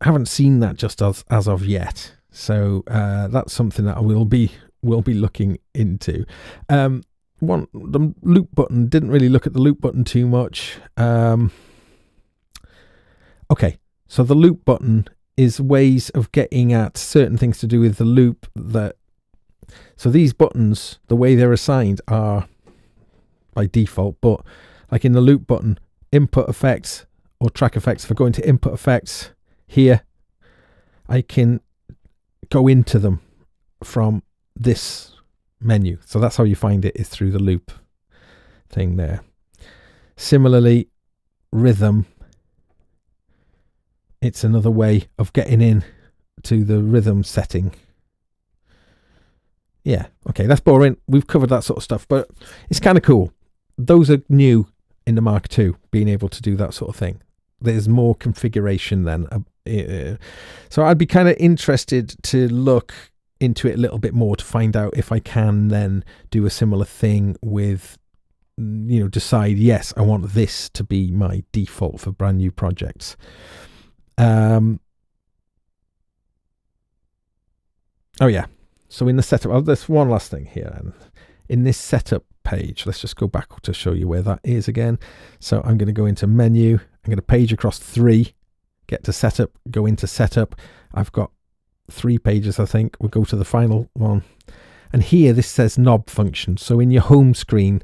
haven't seen that just as of yet. So that's something that I will be looking into. The loop button, didn't really look at the loop button too much. Okay, so the loop button is ways of getting at certain things to do with the loop. So these buttons, the way they're assigned are by default, but like in the loop button, input effects or track effects, if I go into input effects here, I can go into them from this menu. So that's how you find it, is through the loop thing there. Similarly, rhythm, it's another way of getting in to the rhythm setting. Yeah, okay, that's boring. We've covered that sort of stuff, but it's kind of cool. Those are new in the Mark II, being able to do that sort of thing. There's more configuration then. So I'd be kind of interested to look into it a little bit more to find out if I can then do a similar thing with, decide, yes, I want this to be my default for brand new projects. Oh yeah. So in the setup, there's one last thing here. And in this setup page, let's just go back to show you where that is again. So I'm going to go into menu. I'm going to page across 3, get to setup, go into setup. I've got 3 pages, I think. We'll go to the final one. And here, this says knob function. So in your home screen,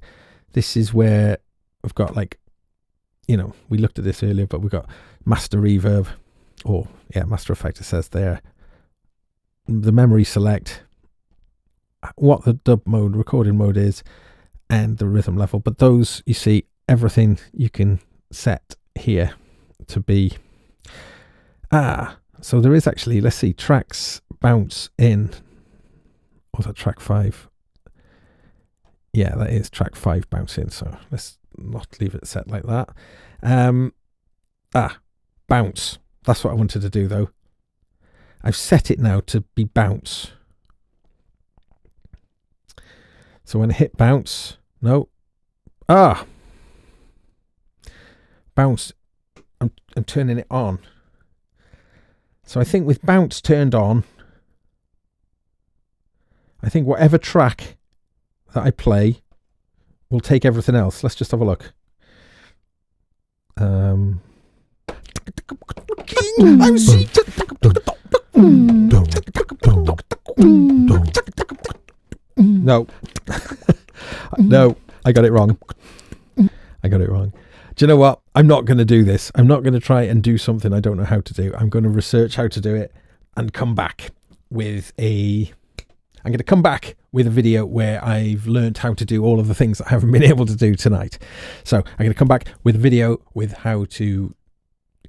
this is where we've got we looked at this earlier, but we've got master reverb, master effect, it says there. The memory select, what the dub mode, recording mode is, and the rhythm level. But those, you see, everything you can set here to be. So there is actually, let's see, tracks bounce in. Was that track 5? Yeah, that is track 5 bounce in. So let's not leave it set like that. Bounce. That's what I wanted to do though. I've set it now to be bounce. So when I hit bounce, bounce, I'm turning it on. So I think with bounce turned on, I think whatever track that I play will take everything else. Let's just have a look. No. No, I got it wrong. Do you know what? I'm not going to do this. I'm not going to try and do something I don't know how to do. I'm going to research how to do it and come back with a video where I've learned how to do all of the things that I haven't been able to do tonight. So I'm going to come back with a video with how to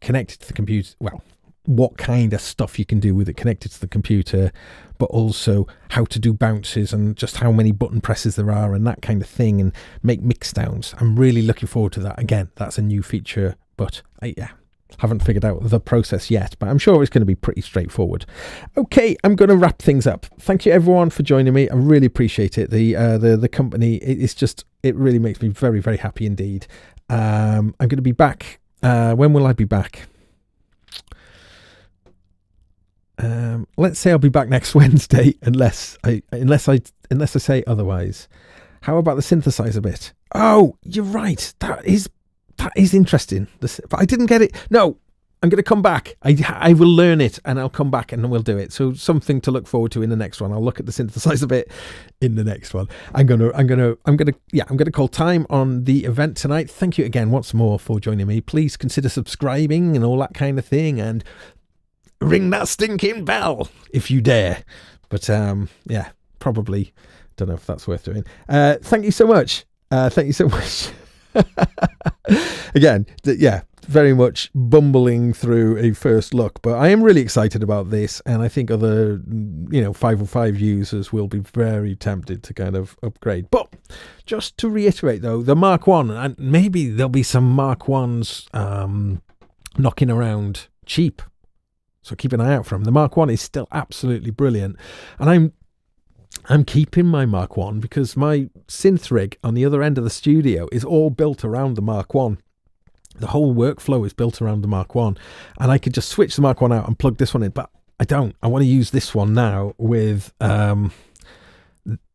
connect it to the computer. Well, what kind of stuff you can do with it connected to the computer, but also how to do bounces and just how many button presses there are and that kind of thing, and make mix downs. I'm really looking forward to that. Again, that's a new feature, but I haven't figured out the process yet, but I'm sure it's going to be pretty straightforward. Okay, I'm going to wrap things up. Thank you everyone for joining me. I really appreciate it. The company, it really makes me very, very happy indeed. I'm going to be back. When will I be back? Let's say I'll be back next Wednesday, unless I say otherwise. How about the synthesizer bit? Oh, you're right. That is interesting. But I didn't get it. No, I'm going to come back. I will learn it and I'll come back and we'll do it. So something to look forward to in the next one. I'll look at the synthesizer bit in the next one. I'm going to call time on the event tonight. Thank you again once more for joining me. Please consider subscribing and all that kind of thing, and ring that stinking bell if you dare. But probably don't know if that's worth doing. Thank you so much. Again, very much bumbling through a first look, but I am really excited about this, and I think other 505 users will be very tempted to kind of upgrade. But just to reiterate though, the Mark 1, and maybe there'll be some Mark 1s knocking around cheap, so keep an eye out for them. The Mark 1 is still absolutely brilliant, and I'm keeping my Mark 1 because my synth rig on the other end of the studio is all built around the Mark 1. The whole workflow is built around the Mark 1, and I could just switch the Mark 1 out and plug this one in, but I don't. I want to use this one now with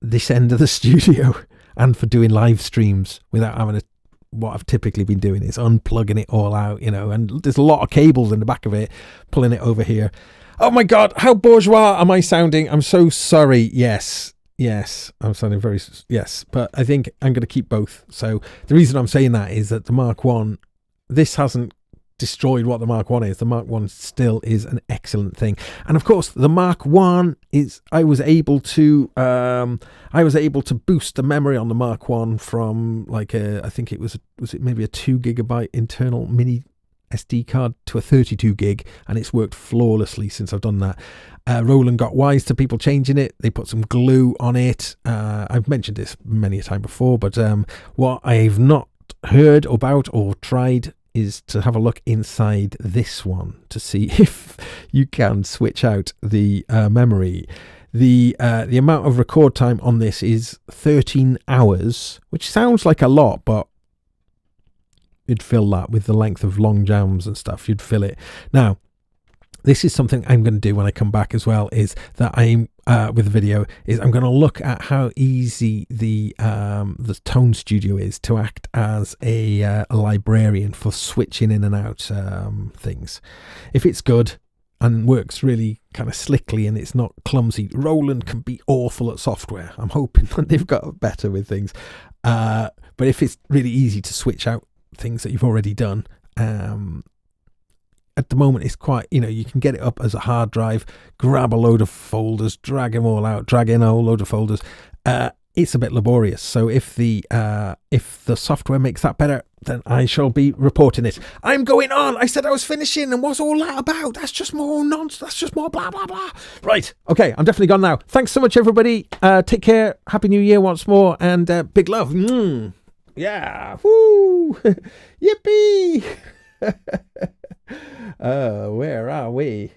this end of the studio and for doing live streams without having to, what I've typically been doing is unplugging it all out, and there's a lot of cables in the back of it, pulling it over here. Oh my God, how bourgeois am I sounding? I'm so sorry. Yes, I'm sounding very, yes, but I think I'm going to keep both. So the reason I'm saying that is that the Mark 1, this hasn't destroyed what the Mark 1 is. The Mark 1 still is an excellent thing. And of course, the Mark 1 is, I was able to boost the memory on the Mark 1 from like I think it was it maybe a 2 gigabyte internal mini SD card to a 32 gig, and it's worked flawlessly since I've done that. Roland got wise to people changing it. They put some glue on it. I've mentioned this many a time before, but what I've not heard about or tried is to have a look inside this one to see if you can switch out the memory. The amount of record time on this is 13 hours, which sounds like a lot, but you'd fill that with the length of long jams and stuff. You'd fill it. Now, this is something I'm going to do when I come back as well, is that I'm with the video, is I'm going to look at how easy the Tone Studio is to act as a librarian for switching in and out things. If it's good and works really kind of slickly and it's not clumsy, Roland can be awful at software. I'm hoping that they've got better with things. But if it's really easy to switch out things that you've already done, at the moment it's quite, you can get it up as a hard drive, grab a load of folders, drag them all out, drag in a whole load of folders. It's a bit laborious. So if the software makes that better, then I shall be reporting it. I'm going on. I said I was finishing, and what's all that about? That's just more nonsense. That's just more blah blah blah. Right. Okay, I'm definitely gone now. Thanks so much, everybody. Take care. Happy New Year once more, and big love. Yeah. Woo. Yippee. Where are we?